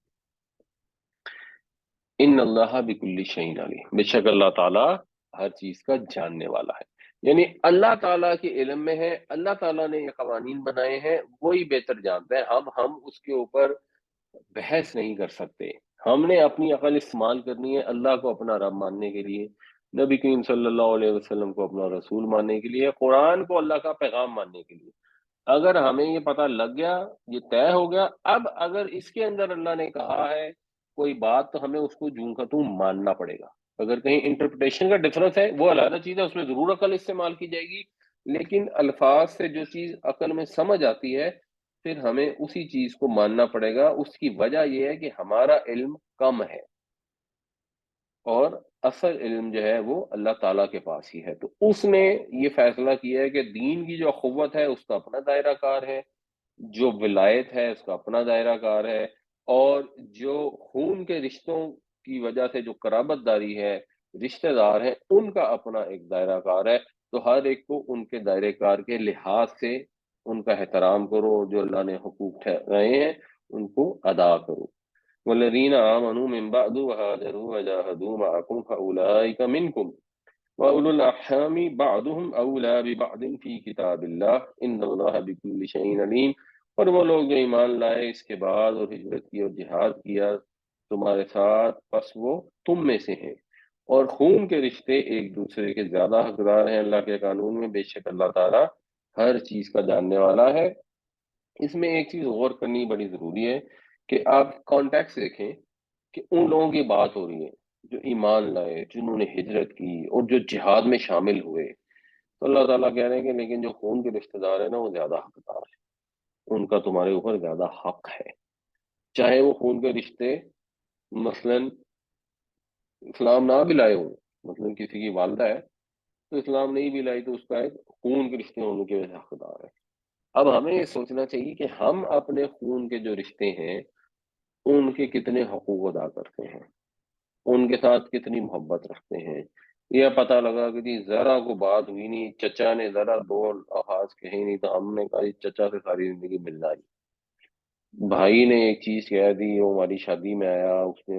ان اللہ بکل شیء علیم، بے شک اللہ تعالیٰ ہر چیز کا جاننے والا ہے. یعنی اللہ تعالیٰ کے علم میں ہے، اللہ تعالیٰ نے یہ قوانین بنائے ہیں، وہی بہتر جانتا ہے. ہم اس کے اوپر بحث نہیں کر سکتے. ہم نے اپنی عقل استعمال کرنی ہے اللہ کو اپنا رب ماننے کے لیے، نبی کریم صلی اللہ علیہ وسلم کو اپنا رسول ماننے کے لیے، قرآن کو اللہ کا پیغام ماننے کے لیے. اگر ہمیں یہ پتہ لگ گیا، یہ طے ہو گیا، اب اگر اس کے اندر اللہ نے کہا ہے کوئی بات تو ہمیں اس کو جوں کا توں ماننا پڑے گا. اگر کہیں انٹرپریٹیشن کا ڈفرنس ہے وہ علیحدہ چیز ہے، اس میں ضرور عقل استعمال کی جائے گی. لیکن الفاظ سے جو چیز عقل میں سمجھ آتی ہے پھر ہمیں اسی چیز کو ماننا پڑے گا. اس کی وجہ یہ ہے کہ ہمارا علم کم ہے اور اصل علم جو ہے وہ اللہ تعالیٰ کے پاس ہی ہے. تو اس نے یہ فیصلہ کیا ہے کہ دین کی جو اخوت ہے اس کا اپنا دائرہ کار ہے، جو ولایت ہے اس کا اپنا دائرہ کار ہے، اور جو خون کے رشتوں کی وجہ سے جو قرابت داری ہے، رشتہ دار ہیں، ان کا اپنا ایک دائرہ کار ہے. تو ہر ایک کو ان کے دائرہ کار کے لحاظ سے ان کا احترام کرو، جو اللہ نے حقوق ٹھہرائے ہیں ان کو ادا کرو. والذین آمنوا من بعد وهاجروا وجاهدوا معكم فأولئك منكم وأولو الأرحام بعضهم أولى ببعض في كتاب الله إن الله بكل شيء عليم. اور وہ لوگ جو ایمان لائے اس کے بعد اور ہجرت کی اور جہاد کیا تمہارے ساتھ، پس وہ تم میں سے ہیں، اور خون کے رشتے ایک دوسرے کے زیادہ حقدار ہیں اللہ کے قانون میں. بے شک اللہ تعالیٰ ہر چیز کا جاننے والا ہے. اس میں ایک چیز غور کرنی بڑی ضروری ہے کہ آپ کانٹیکس دیکھیں کہ ان لوگوں کی بات ہو رہی ہے جو ایمان لائے، جنہوں نے ہجرت کی اور جو جہاد میں شامل ہوئے. تو اللہ تعالیٰ کہہ رہے ہیں کہ لیکن جو خون کے رشتہ دار ہیں نا وہ زیادہ حقدار ہیں، ان کا تمہارے اوپر زیادہ حق ہے. چاہے وہ خون کے رشتے مثلا اسلام نہ بھی لائے ہوں، مثلا کسی کی والدہ ہے تو اسلام نہیں بھی لائی تو اس کا ایک خون کے رشتے ہونے کی وجہ سے حقدار ہے. اب ہمیں یہ سوچنا چاہیے کہ ہم اپنے خون کے جو رشتے ہیں ان کے کتنے حقوق ادا کرتے ہیں، ان کے ساتھ کتنی محبت رکھتے ہیں. یہ پتہ لگا کہ جی ذرا کو بات ہوئی نہیں، چچا نے ذرا دو الفاظ کہے نہیں تو ہم نے کہا جی چچا سے ساری زندگی ملنا ہی. بھائی نے ایک چیز کہہ دی، وہ ہماری شادی میں آیا، اس نے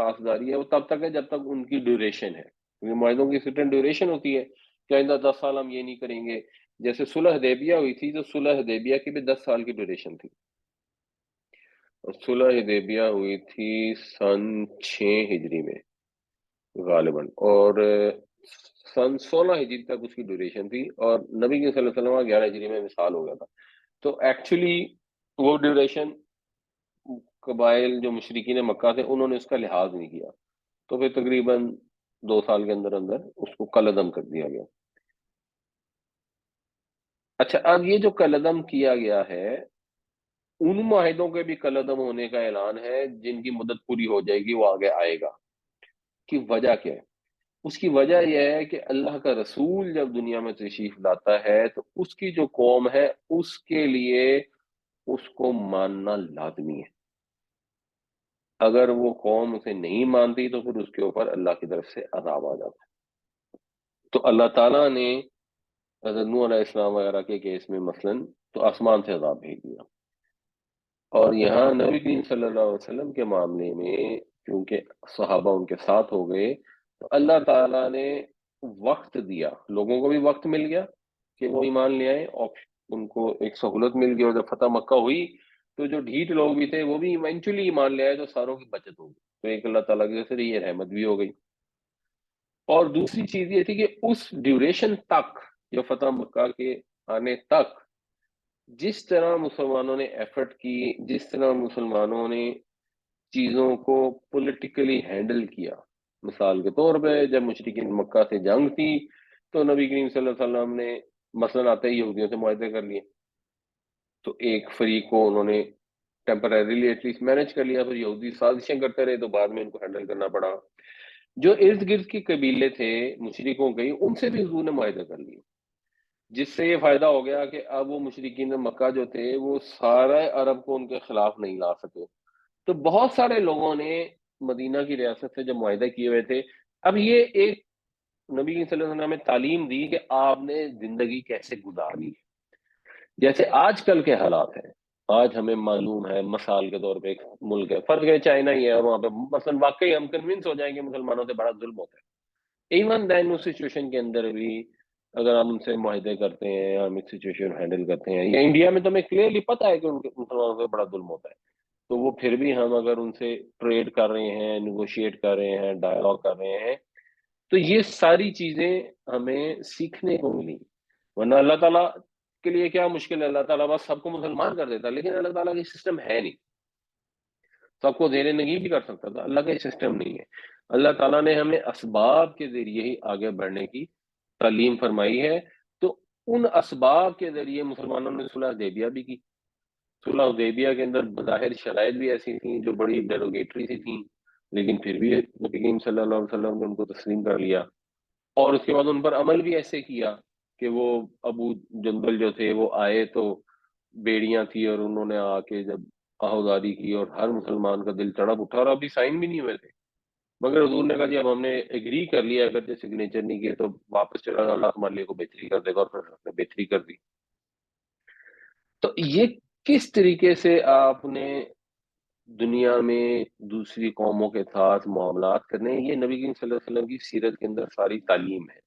پاسداری ہے وہ تب تک ہے جب تک ان کی ڈیوریشن ہے، کیونکہ معاہدوں کی سرٹن ڈیوریشن ہوتی ہے کہ آئندہ 10 سال ہم یہ نہیں کریں گے. جیسے صلح حدیبیہ ہوئی تھی تو صلح حدیبیہ کی بھی 10 سال کی ڈیوریشن تھی، اور صلح حدیبیہ ہوئی تھی سن 6 ہجری میں غالباً، اور سن 16 ہجری تک اس کی ڈیوریشن تھی، اور نبی کی صلی اللہ علیہ وسلم 11 ہجری میں وصال ہو گیا تھا. تو ایکچولی وہ ڈیوریشن قبائل جو مشرکین مکہ تھے انہوں نے اس کا لحاظ نہیں کیا، تو پھر تقریباً 2 سال کے اندر اندر اس کو کالعدم کر دیا گیا. اچھا، اب یہ جو کالعدم کیا گیا ہے ان معاہدوں کے بھی کالعدم ہونے کا اعلان ہے جن کی مدت پوری ہو جائے گی، وہ آگے آئے گا. کی وجہ کیا ہے؟ اس کی وجہ یہ ہے کہ اللہ کا رسول جب دنیا میں تشریف لاتا ہے تو اس کی جو قوم ہے اس کے لیے اس کو ماننا لازمی ہے. اگر وہ قوم اسے نہیں مانتی تو پھر اس کے اوپر اللہ کی طرف سے عذاب آ جاتا ہے. تو اللہ تعالیٰ نے حضرت نوح علیہ السلام وغیرہ کے کیس میں مثلاً تو آسمان سے عذاب بھیج دیا، اور یہاں نبی کریم صلی اللہ علیہ وسلم کے معاملے میں کیونکہ صحابہ ان کے ساتھ ہو گئے تو اللہ تعالیٰ نے وقت دیا، لوگوں کو بھی وقت مل گیا کہ وہ ایمان لے آئے، اور ان کو ایک سہولت مل گئی، اور جب فتح مکہ ہوئی تو جو ڈھیٹ لوگ بھی تھے وہ بھی ایونچولی ایمان لے آئے تو ساروں کی بچت ہو گئی. تو ایک اللہ تعالیٰ کی طرف سے یہ رحمت بھی ہو گئی. اور دوسری چیز یہ تھی کہ اس ڈیوریشن تک، جو فتح مکہ کے آنے تک، جس طرح مسلمانوں نے ایفرٹ کی، جس طرح مسلمانوں نے چیزوں کو پولیٹیکلی ہینڈل کیا، مثال کے طور پہ جب مشرکین مکہ سے جنگ تھی تو نبی کریم صلی اللہ علیہ وسلم نے مثلا آتے ہی یہودیوں سے معاہدے کر لیے، تو ایک فریق کو انہوں نے ٹیمپرریلی ایٹ لیسٹ مینج کر لیا، پھر یہودی سازشیں کرتے رہے تو بعد میں ان کو ہینڈل کرنا پڑا. جو ارد گرد کے قبیلے تھے مشرکوں کے ان سے بھی حضور نے معاہدے کر لیے، جس سے یہ فائدہ ہو گیا کہ اب وہ مشرکین مکہ جو تھے وہ سارے عرب کو ان کے خلاف نہیں لا سکے. تو بہت سارے لوگوں نے مدینہ کی ریاست سے جب معاہدہ کیے ہوئے تھے، اب یہ ایک نبی صلی اللہ علیہ وسلم نے تعلیم دی کہ آپ نے زندگی کیسے گزارنی ہے. جیسے آج کل کے حالات ہیں، آج ہمیں معلوم ہے مثال کے طور پہ ایک ملک ہے، فرض ہے چائنا ہی ہے، اور وہاں پہ مثلا واقعی ہم کنونس ہو جائیں گے مسلمانوں سے بڑا ظلم ہوتا ہے. ایون دین اس سچویشن کے اندر بھی اگر ہم ان سے معاہدے کرتے ہیں، ہم ایک سچویشن ہینڈل کرتے ہیں، یا انڈیا میں تو ہمیں کلیئرلی پتہ ہے کہ ان کے مسلمانوں سے بڑا ظلم ہوتا ہے، تو وہ پھر بھی ہم اگر ان سے ٹریڈ کر رہے ہیں، نیگوشیٹ کر رہے ہیں، ڈائلاگ کر رہے ہیں، تو یہ ساری چیزیں ہمیں سیکھنے کو ملی. ورنہ اللہ تعالیٰ کے لیے کیا مشکل ہے، اللہ تعالیٰ بس سب کو مسلمان کر دیتا، لیکن اللہ تعالیٰ کی سسٹم ہے نہیں. سب کو زیر نگی بھی کر سکتا تھا، اللہ کا سسٹم نہیں ہے. اللہ تعالیٰ نے ہمیں اسباب کے ذریعے ہی آگے بڑھنے کی تعلیم فرمائی ہے. تو ان اسباب کے ذریعے مسلمانوں نے صلح حدیبیہ بھی کی. صلح حدیبیہ کے اندر بظاہر شرائط بھی ایسی تھیں جو بڑی ڈیروگیٹری سی تھیں، لیکن پھر بھی نبی کریم صلی اللہ علیہ وسلم نے ان کو تسلیم کر لیا، اور اس کے بعد ان پر عمل بھی ایسے کیا کہ وہ ابو جندل جو تھے وہ آئے تو بیڑیاں تھی، اور انہوں نے آ کے جب عہداری کی اور ہر مسلمان کا دل تڑپ اٹھا، اور ابھی سائن بھی نہیں ہوئے تھے، مگر حضور نے کہا جی اب ہم نے ایگری کر لیا، اگر جو سگنیچر نہیں کیے تو واپس چلا جاؤ، اللہ تمہارے لیے کو بہتری کر دے گا، اور پھر ہم نے بہتری کر دی. تو یہ کس طریقے سے آپ نے دنیا میں دوسری قوموں کے ساتھ معاملات کرنے، یہ نبی کریم صلی اللہ علیہ وسلم کی سیرت کے اندر ساری تعلیم ہے.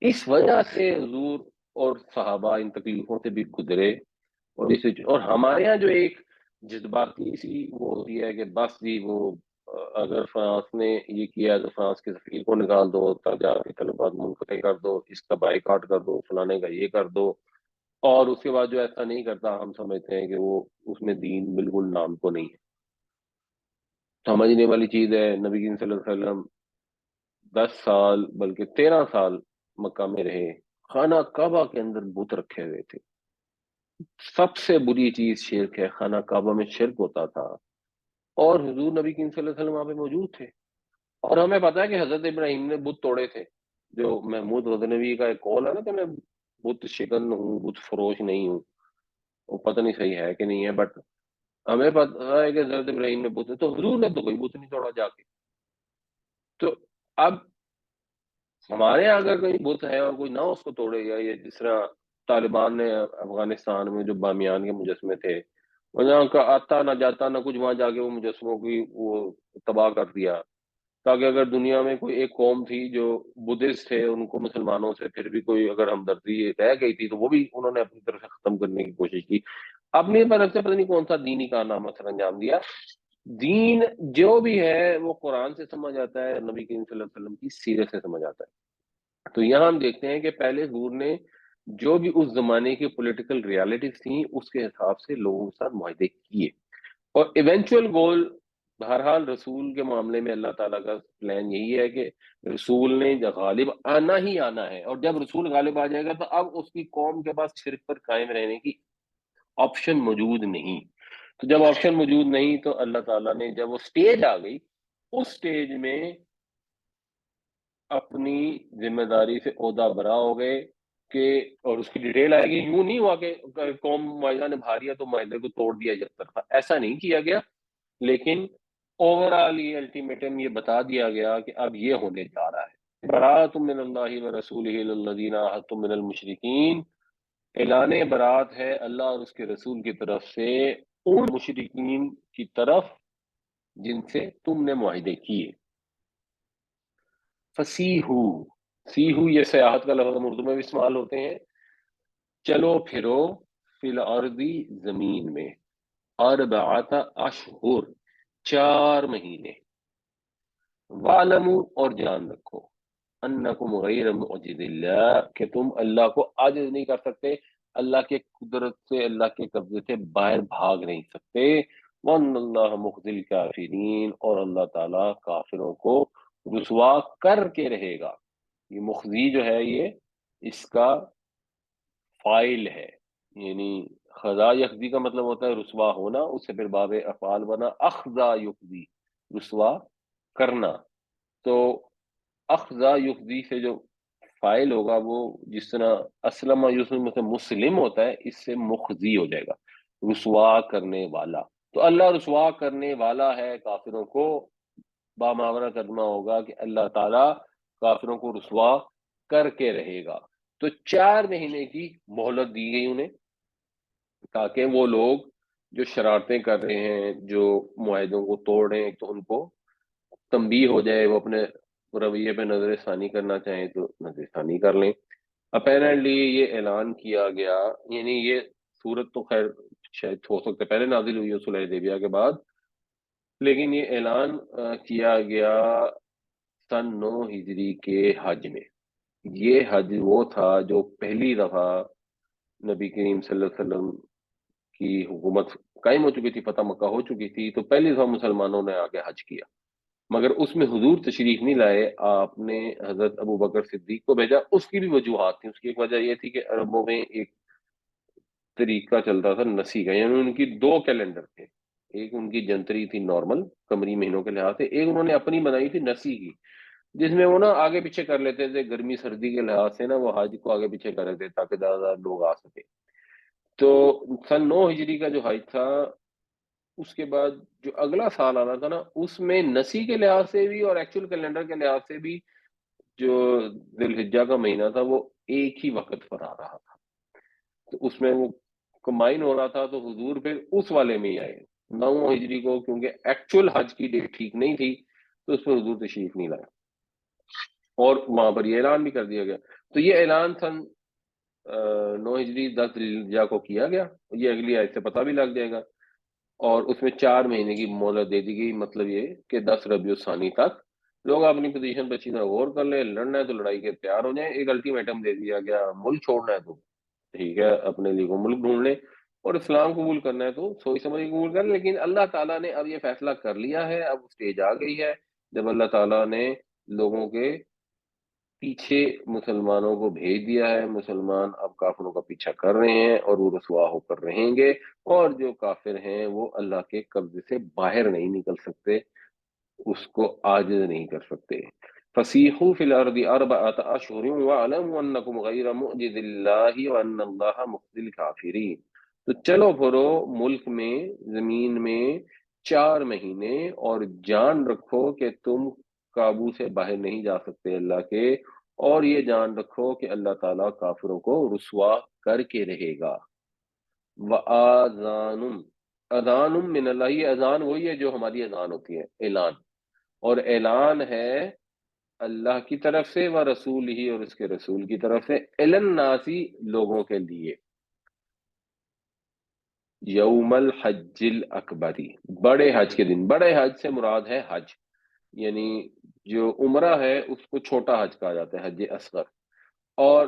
اس وجہ سے حضور اور صحابہ ان تکلیفوں سے بھی گزرے، اور ہمارے ہاں جو ایک جذباتی سی وہ ہوتی ہے کہ بس جی وہ اگر فرانس نے یہ کیا تو فرانس کے سفیر کو نکال دو، جا کے طلبات منقطع کر دو، اس کا بائیکاٹ کر دو، فلانے کا یہ کر دو، اور اس کے بعد جو ایسا نہیں کرتا ہم سمجھتے ہیں کہ وہ اس میں دین بالکل نام کو نہیں ہے. سمجھنے والی چیز ہے، نبی کریم صلی اللہ علیہ وسلم 10 سال بلکہ 13 سال مکہ میں رہے، خانہ کعبہ کے اندر بت رکھے ہوئے تھے. سب سے بری چیز شرک ہے، خانہ کعبہ میں شرک ہوتا تھا، اور حضور نبی کریم صلی اللہ علیہ وسلم وہاں پہ موجود تھے. اور ہمیں پتا ہے کہ حضرت ابراہیم نے بت توڑے تھے، جو محمود غزنوی کا ایک قول ہے نا کہ میں بت شکن ہوں، بت فروش نہیں ہوں، وہ پتہ نہیں صحیح ہے کہ نہیں ہے، بٹ ہمیں پتا ہے کہ حضرت ابراہیم نے بت، تو حضور نے تو کوئی بت نہیں توڑا جا کے. تو اب ہمارے یہاں اگر کوئی بت ہے اور کوئی نہ اس کو توڑے گا، یا جس طرح طالبان نے افغانستان میں جو بامیان کے مجسمے تھے اور جہاں کا آتا نہ جاتا نہ کچھ، وہاں جا کے وہ مجسموں کی وہ تباہ کر دیا، تاکہ اگر دنیا میں کوئی ایک قوم تھی جو بدھسٹ تھے، ان کو مسلمانوں سے پھر بھی کوئی اگر ہمدردی رہ گئی تھی تو وہ بھی انہوں نے اپنی طرف سے ختم کرنے کی کوشش کی، اپنی طرف سے پتہ نہیں کون سا دینی کارنامہ سر انجام دیا۔ دین جو بھی ہے وہ قرآن سے سمجھ آتا ہے، نبی کریم صلی اللہ علیہ وسلم کی سیرت سے سمجھ آتا ہے۔ تو یہاں ہم دیکھتے ہیں کہ پہلے حضور نے جو بھی اس زمانے کی پولیٹیکل ریالٹیز تھیں اس کے حساب سے لوگوں کے ساتھ معاہدے کیے، اور ایونچوئل گول بہرحال رسول کے معاملے میں اللہ تعالیٰ کا پلان یہی ہے کہ رسول نے جب غالب آنا ہی آنا ہے، اور جب رسول غالب آ جائے گا تو اب اس کی قوم کے پاس شرک پر قائم رہنے کی آپشن موجود نہیں۔ تو جب آپشن موجود نہیں تو اللہ تعالیٰ نے جب وہ سٹیج آ گئی، اس سٹیج میں اپنی ذمہ داری سے عہدہ برا ہو گئے کہ، اور اس کی ڈیٹیل آئے گی، یوں نہیں ہوا کہ قوم معاہدہ نے بھا لیا تو معاہدے کو توڑ دیا یک طرفہ، ایسا نہیں کیا گیا، لیکن اوور آل یہ الٹیمیٹم یہ بتا دیا گیا کہ اب یہ ہونے جا رہا ہے، برات من اللہ و رسولہ الذین عاہدتم من المشرکین، اعلان برات ہے اللہ اور اس کے رسول کی طرف سے ان مشرکین کی طرف جن سے تم نے معاہدے کیے۔ فسیحو، سیحو یہ سیاحت کا لفظ ہم اردو میں بھی استعمال ہوتے ہیں، چلو پھرو، فی الارضی زمین میں، اربعۃ اشہر 4 مہینے، وَاعْلَمُوا اور جان رکھو، انکم غیر معجز اللہ کہ تم اللہ کو عاجز نہیں کر سکتے، اللہ کے قدرت سے، اللہ کے قبضے سے باہر بھاگ نہیں سکتے، وَأَنَّ اللَّهَ مُخْزِي الْكَافِرِينَ اور اللہ تعالیٰ کافروں کو رسوا کر کے رہے گا۔ یہ مخزی جو ہے یہ اس کا فائل ہے، یعنی خزا یخزی کا مطلب ہوتا ہے رسوا ہونا، اس سے پھر باب افعال بنا اخزا یخزی، رسوا کرنا۔ تو اخزا یخزی سے جو فائل ہوگا وہ جس طرح اسلم یسلم سے مسلم ہوتا ہے، اس سے مخزی ہو جائے گا، رسوا کرنے والا۔ تو اللہ رسوا کرنے والا ہے کافروں کو، باماورہ ترجمہ ہوگا کہ اللہ تعالیٰ کافروں کو رسوا کر کے رہے گا۔ تو 4 مہینے کی مہلت دی گئی انہیں، تاکہ وہ لوگ جو شرارتیں کر رہے ہیں، جو معاہدوں کو توڑ رہے ہیں، تو ان کو تنبیہ ہو جائے، وہ اپنے رویے پہ نظر ثانی کرنا چاہیں تو نظر ثانی کر لیں۔ اپیرنٹلی یہ اعلان کیا گیا، یعنی یہ صورت تو خیر شاید ہو سکتا ہے پہلے نازل ہوئی ہو صلح حدیبیہ کے بعد، لیکن یہ اعلان کیا گیا سن 9 ہجری کے حج میں۔ یہ حج وہ تھا جو پہلی دفعہ نبی کریم صلی اللہ علیہ وسلم کی حکومت قائم ہو چکی تھی، فتح مکہ ہو چکی تھی، تو پہلی دفعہ مسلمانوں نے آگے حج کیا، مگر اس میں حضور تشریف نہیں لائے، آپ نے حضرت ابو بکر صدیق کو بھیجا۔ اس کی بھی وجوہات تھیں، اس کی ایک وجہ یہ تھی کہ عربوں میں ایک طریقہ چلتا تھا نسی کا، یعنی ان کی 2 کیلنڈر تھے، ایک ان کی جنتری تھی نارمل قمری مہینوں کے لحاظ سے، ایک انہوں نے اپنی بنائی تھی نسی کی، جس میں وہ نا آگے پیچھے کر لیتے تھے گرمی سردی کے لحاظ سے، نا وہ حج کو آگے پیچھے کر لیتے تاکہ زیادہ زیادہ لوگ آ سکے۔ تو سن 9 ہجری کا جو حج تھا، اس کے بعد جو اگلا سال آنا تھا نا، اس میں نسی کے لحاظ سے بھی اور ایکچوئل کیلنڈر کے لحاظ سے بھی جو ذی الحجہ کا مہینہ تھا وہ ایک ہی وقت پر آ رہا تھا، تو اس میں وہ کمبائن ہو رہا تھا، تو حضور پھر اس والے میں ہی آئے 9 ہجری کو، کیونکہ ایکچوئل حج کی ڈیٹ ٹھیک نہیں تھی تو اس پر حضور تشریف نہیں لایا، اور وہاں پر یہ اعلان بھی کر دیا گیا۔ تو یہ اعلان سن 9 ہجری 10 ذی الحجہ کو کیا گیا، یہ اگلی آیت سے پتہ بھی لگ جائے گا، اور اس میں 4 مہینے کی مہلت دے دی گئی، مطلب یہ کہ 10 ربیع الثانی تک لوگ اپنی پوزیشن پہ اچھی طرح غور کر لیں، لڑنا ہے تو لڑائی کے تیار ہو جائیں۔ ایک الٹیمیٹم دے دیا گیا، ملک چھوڑنا ہے تو ٹھیک ہے اپنے لیے کو ملک ڈھونڈ لیں، اور اسلام قبول کرنا ہے تو سوچ سمجھ کے قبول کر لیں۔ لیکن اللہ تعالیٰ نے اب یہ فیصلہ کر لیا ہے، اب اسٹیج آ گئی ہے جب اللہ تعالیٰ نے لوگوں کے پیچھے مسلمانوں کو بھیج دیا ہے، مسلمان اب کافروں کا پیچھا کر رہے ہیں اور وہ رسوا ہو کر رہیں گے، اور جو کافر ہیں وہ اللہ کے قبضے سے باہر نہیں نکل سکتے، اس کو عاجز نہیں کر سکتے۔ فسیحوا فی الارض 4 اشہر واعلموا انکم غیر معجز اللہ وان اللہ مخزی الکافرین۔ تو چلو پھرو ملک میں، زمین میں 4 مہینے، اور جان رکھو کہ تم قابو سے باہر نہیں جا سکتے اللہ کے، اور یہ جان رکھو کہ اللہ تعالیٰ کافروں کو رسوا کر کے رہے گا۔ وآذان، اذان من اللہ، یہ اذان وہی ہے جو ہماری اذان ہوتی ہے، اعلان، اور اعلان ہے اللہ کی طرف سے، و رسول ہی، اور اس کے رسول کی طرف سے، الناسی، لوگوں کے لیے، یوم الحج الاکبری، بڑے حج کے دن۔ بڑے حج سے مراد ہے حج، یعنی جو عمرہ ہے اس کو چھوٹا حج کہا جاتا ہے، حج اصغر۔ اور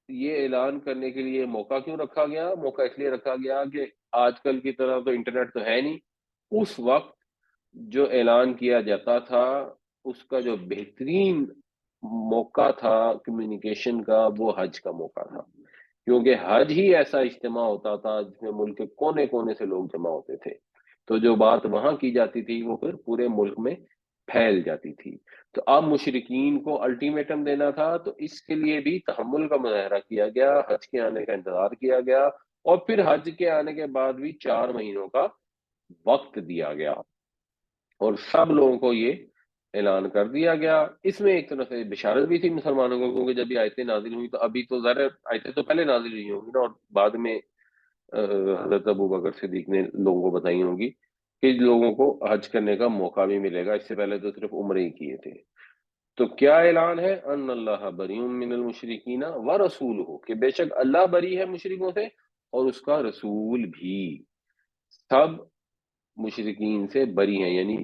یہ اعلان کرنے کے لیے موقع کیوں رکھا گیا؟ موقع اس لیے رکھا گیا کہ آج کل کی طرح تو انٹرنیٹ تو ہے نہیں، اس وقت جو اعلان کیا جاتا تھا اس کا جو بہترین موقع تھا کمیونیکیشن کا، وہ حج کا موقع تھا، کیونکہ حج ہی ایسا اجتماع ہوتا تھا جس میں ملک کے کونے کونے سے لوگ جمع ہوتے تھے، تو جو بات وہاں کی جاتی تھی وہ پھر پورے ملک میں پھیل جاتی تھی۔ تو اب مشرکین کو الٹیمیٹم دینا تھا، تو اس کے لیے بھی تحمل کا مظاہرہ کیا گیا، حج کے آنے کا انتظار کیا گیا، اور پھر حج کے آنے کے بعد بھی 4 مہینوں کا وقت دیا گیا، اور سب لوگوں کو یہ اعلان کر دیا گیا۔ اس میں ایک طرح سے بشارت بھی تھی مسلمانوں کو، کیونکہ جب یہ آیتیں نازل ہوئی تو ابھی تو ظاہر آیتیں تو پہلے نازل ہوئی ہوں گی نا، اور بعد میں حضرت ابو بکر صدیق نے لوگوں کو بتائی ہوں گی کہ لوگوں کو حج کرنے کا موقع بھی ملے گا، اس سے پہلے تو صرف عمرے ہی کیے تھے۔ تو کیا اعلان ہے؟ ان اللہ بری من المشرکین و رسولہ، کہ بے شک اللہ بری ہے مشرکوں سے اور اس کا رسول بھی، سب مشرکین سے بری ہیں۔ یعنی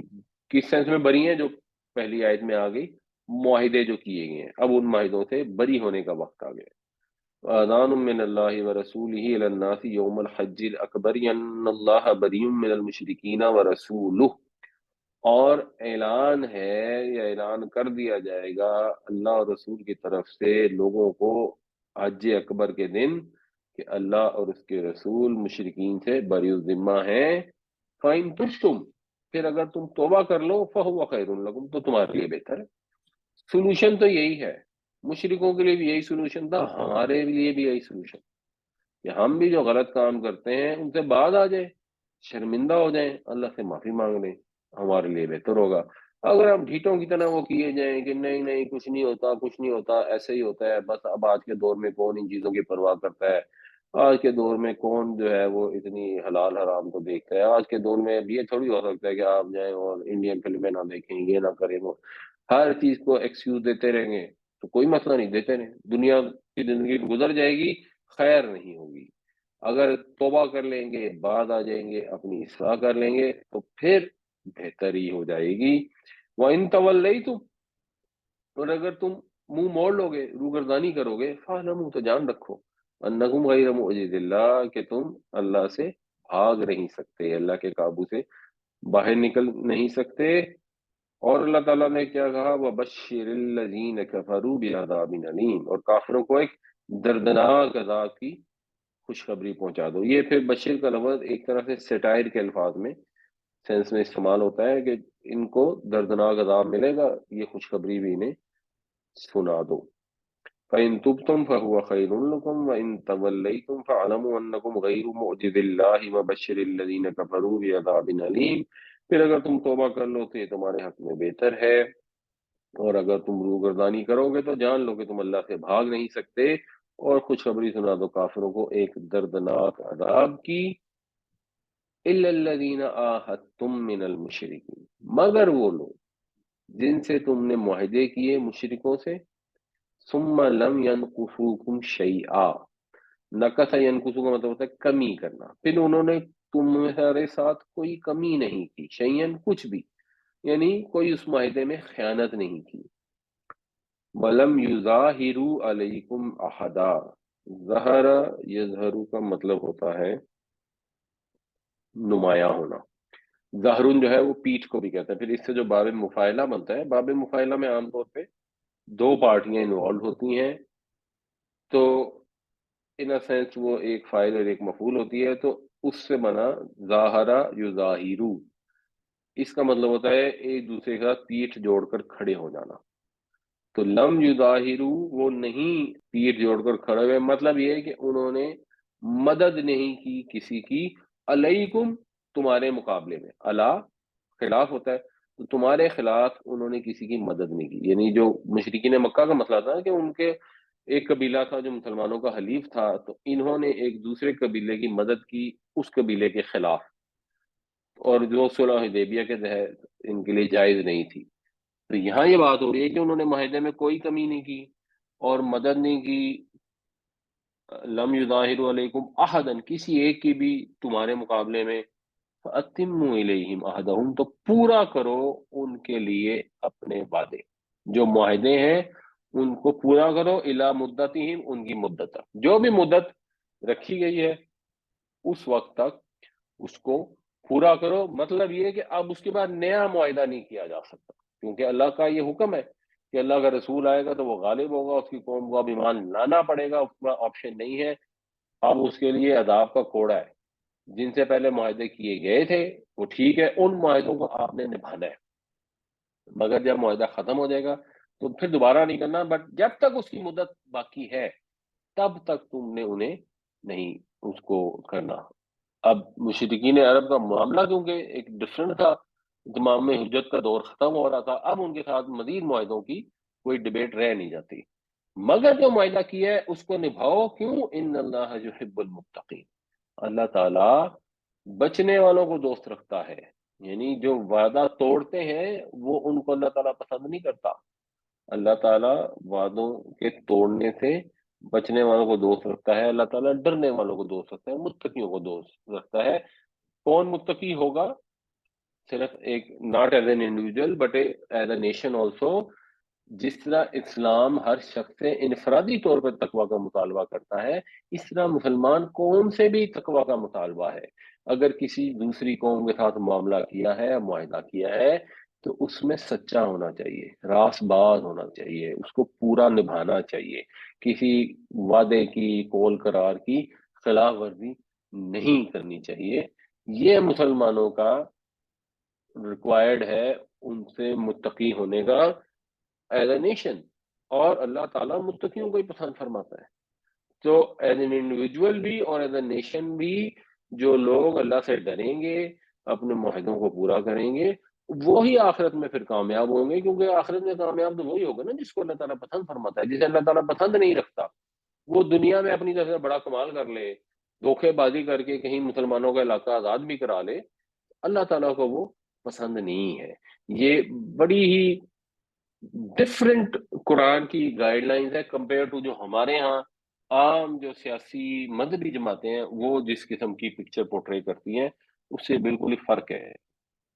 کس سینس میں بری ہیں؟ جو پہلی آیت میں آ گئی، معاہدے جو کیے گئے ہیں، اب ان معاہدوں سے بری ہونے کا وقت آ گیا۔ اذان من اللہ ورسولہ الی الناس یوم الحج الاکبر ان اللہ بری من المشرکین ورسولہ، اور اعلان ہے یا اعلان کر دیا جائے گا اللہ اور رسول کی طرف سے لوگوں کو حج اکبر کے دن کہ اللہ اور اس کے رسول مشرکین سے بری الذمہ ہیں۔ فَإِن تُبْتُمْ، پھر اگر تم توبہ کر لو، فَهُوَ خَيْرٌ لَكُمْ، تو تمہارے لیے بہتر ہے۔ سولوشن تو یہی ہے، مشرکوں کے لیے بھی یہی سولوشن تھا، ہمارے لیے بھی یہی سولوشن، کہ ہم بھی جو غلط کام کرتے ہیں ان سے باز آ جائیں، شرمندہ ہو جائیں، اللہ سے معافی مانگ لیں، ہمارے لیے بہتر ہوگا۔ اگر ہم ڈھیٹوں کی طرح وہ کیے جائیں کہ نہیں نہیں کچھ نہیں ہوتا، کچھ نہیں ہوتا، ایسے ہی ہوتا ہے بس، اب آج کے دور میں کون ان چیزوں کی پرواہ کرتا ہے، آج کے دور میں کون جو ہے وہ اتنی حلال حرام کو دیکھتا ہے، آج کے دور میں اب یہ تھوڑی ہو سکتا ہے کہ آپ جائیں اور انڈین فلمیں نہ دیکھیں، یہ نہ کریں، وہ ہر چیز کو ایکسکیوز دیتے رہیں گے تو کوئی مسئلہ نہیں، دیتے رہیں، دنیا کی زندگی گزر جائے گی، خیر نہیں ہوگی۔ اگر توبہ کر لیں گے، بعد آ جائیں گے، اپنی اصلاح کر لیں گے تو پھر بہتری ہو جائے گی۔ وَإِن تَوَلَّيْتُمْ، اور اگر تم منہ موڑ لو گے، روگردانی کرو گے، فَاعْلَمُوا، تو جان رکھو، أَنَّكُمْ غَيْرَ مُعْجِزِ اللَّهِ، کہ تم اللہ سے بھاگ نہیں سکتے، اللہ کے قابو سے باہر نکل نہیں سکتے۔ اور اللہ تعالیٰ نے کیا کہا؟ وَبَشِّرِ الَّذِينَ كَفَرُوا بِعَذَابٍ أَلِيمٍ، اور کافروں کو ایک دردناک عذاب کی خوشخبری پہنچا دو۔ یہ پھر بشیر کا لفظ ایک طرح سے سیٹائر کے الفاظ میں، سینس میں استعمال ہوتا ہے کہ ان کو دردناک عذاب ملے گا، یہ خوشخبری بھی انہیں سنا دو۔ فَإِن تُبْتُمْ فَهُوَ خَيْرٌ لَكُمْ وَإِن تَوَلَّيْتُمْ فَاعْلَمُوا أَنَّكُمْ غَيْرُ مُعْجِزِ اللَّهِ وَبَشِّرِ الَّذِينَ كَفَرُوا بِعَذَابٍ أَلِيمٍ، پھر اگر تم توبہ کر لو تو یہ تمہارے حق میں بہتر ہے، اور اگر تم روگردانی کرو گے تو جان لو کہ تم اللہ سے بھاگ نہیں سکتے، اور خوشخبری سنا دو کافروں کو ایک دردناک عذاب کی۔ إِلَّا الَّذِينَ عَاهَدتُّم مِّنَ الْمُشْرِكِينَ، مگر وہ لوگ جن سے تم نے معاہدے کیے مشرکوں سے، ثم لم ينقصوكم شيئا، نقص ینقصو کا مطلب ہوتا ہے کمی کرنا، پھر انہوں نے تمہارے ساتھ کوئی کمی نہیں کی، شیئن کچھ بھی، یعنی کوئی اس معاہدے میں خیانت نہیں کی۔ وَلَمْ يُظَاهِرُوا عَلَيْكُمْ أَحَدًا، ظہر یظہر کا مطلب ہوتا ہے نمایاں ہونا، ظاہرون جو ہے وہ پیٹھ کو بھی کہتا ہے۔ پھر اس سے جو باب مفاعلہ بنتا ہے، باب مفاعلہ میں عام طور پہ دو پارٹیاں انوالو ہوتی ہیں، تو ان سینس وہ ایک فاعل اور ایک مفعول ہوتی ہے، تو اس سے بنا ظاہرہ یظاہرو، اس کا مطلب ہوتا ہے ایک دوسرے کا پیٹھ جوڑ کر کھڑے ہو جانا۔ تو لم یظاہرو، وہ نہیں پیٹھ جوڑ کر کھڑے ہوئے، مطلب یہ ہے کہ انہوں نے مدد نہیں کی کسی کی، علیکم، تمہارے مقابلے میں، علا خلاف ہوتا ہے، تو تمہارے خلاف انہوں نے کسی کی مدد نہیں کی، یعنی جو مشرکین مکہ کا مسئلہ تھا کہ ان کے ایک قبیلہ تھا جو مسلمانوں کا حلیف تھا، تو انہوں نے ایک دوسرے قبیلے کی مدد کی اس قبیلے کے خلاف، اور جو صلح حدیبیہ کے تحت ان کے لیے جائز نہیں تھی. تو یہاں یہ بات ہو رہی ہے کہ انہوں نے معاہدے میں کوئی کمی نہیں کی اور مدد نہیں کی. لم یظاہروا علیکم احدا، کسی ایک کی بھی تمہارے مقابلے میں. فَأَتِمُّوا إِلَيْهِمْ عَهْدَهُمْ، تو پورا کرو ان کے لیے اپنے وعدے، جو معاہدے ہیں ان کو پورا کرو. الا مدتہم، ان کی مدت تک، جو بھی مدت رکھی گئی ہے اس وقت تک اس کو پورا کرو. مطلب یہ ہے کہ اب اس کے بعد نیا معاہدہ نہیں کیا جا سکتا، کیونکہ اللہ کا یہ حکم ہے کہ اللہ کا رسول آئے گا تو وہ غالب ہوگا، اس کی قوم کو اب ایمان لانا پڑے گا، اس کا آپشن نہیں ہے. اب اس کے لیے عذاب کا کوڑا ہے. جن سے پہلے معاہدے کیے گئے تھے وہ ٹھیک ہے، ان معاہدوں کو آپ نے نبھانا ہے، مگر جب معاہدہ ختم ہو جائے گا تو پھر دوبارہ نہیں کرنا. بٹ جب تک اس کی مدت باقی ہے تب تک تم نے انہیں نہیں اس کو کرنا. اب مشرکین عرب کا معاملہ کیونکہ ایک ڈفرنٹ تھا، تمام حجت کا دور ختم ہو رہا تھا، اب ان کے ساتھ مزید معاہدوں کی کوئی ڈبیٹ رہ نہیں جاتی. مگر جو معاہدہ کیا ہے اس کو نبھاؤ. کیوں؟ ان اللہ یحب المتقین، اللہ تعالیٰ بچنے والوں کو دوست رکھتا ہے. یعنی جو وعدہ توڑتے ہیں وہ ان کو اللہ تعالیٰ پسند نہیں کرتا. اللہ تعالیٰ وعدوں کے توڑنے سے بچنے والوں کو دوست رکھتا ہے. اللہ تعالیٰ ڈرنے والوں کو دوست رکھتا ہے، متقیوں کو دوست رکھتا ہے. کون متقی ہوگا؟ صرف ایک not as an individual but as a nation also. جس طرح اسلام ہر شخص سے انفرادی طور پر تقوی کا مطالبہ کرتا ہے، اس طرح مسلمان قوم سے بھی تقوی کا مطالبہ ہے. اگر کسی دوسری قوم کے ساتھ معاملہ کیا ہے، معاہدہ کیا ہے، تو اس میں سچا ہونا چاہیے، راست باز ہونا چاہیے، اس کو پورا نبھانا چاہیے. کسی وعدے کی، قول قرار کی خلاف ورزی نہیں کرنی چاہیے. یہ مسلمانوں کا ریکوائرڈ ہے ان سے متقی ہونے کا ایز اے نیشن. اور اللہ تعالیٰ متقیوں کو ہی پسند فرماتا ہے. تو ایز این انڈیویجول بھی اور ایز اے نیشن بھی جو لوگ اللہ سے ڈریں گے، اپنے معاہدوں کو پورا کریں گے، وہی آخرت میں پھر کامیاب ہوں گے. کیونکہ آخرت میں کامیاب تو وہی ہوگا نا جس کو اللہ تعالیٰ پسند فرماتا ہے. جسے اللہ تعالیٰ پسند نہیں رکھتا وہ دنیا میں اپنی طرف سے بڑا کمال کر لے، دھوکے بازی کر کے کہیں مسلمانوں کا علاقہ آزاد بھی کرا لے، اللہ تعالیٰ کو وہ پسند نہیں ہے. یہ بڑی ہی ڈفرنٹ قرآن کی گائیڈ لائنز ہے کمپیئر ٹو جو ہمارے ہاں عام جو سیاسی مذہبی جماعتیں ہیں وہ جس قسم کی پکچر پورٹری کرتی ہیں، اس سے بالکل ہی فرق ہے.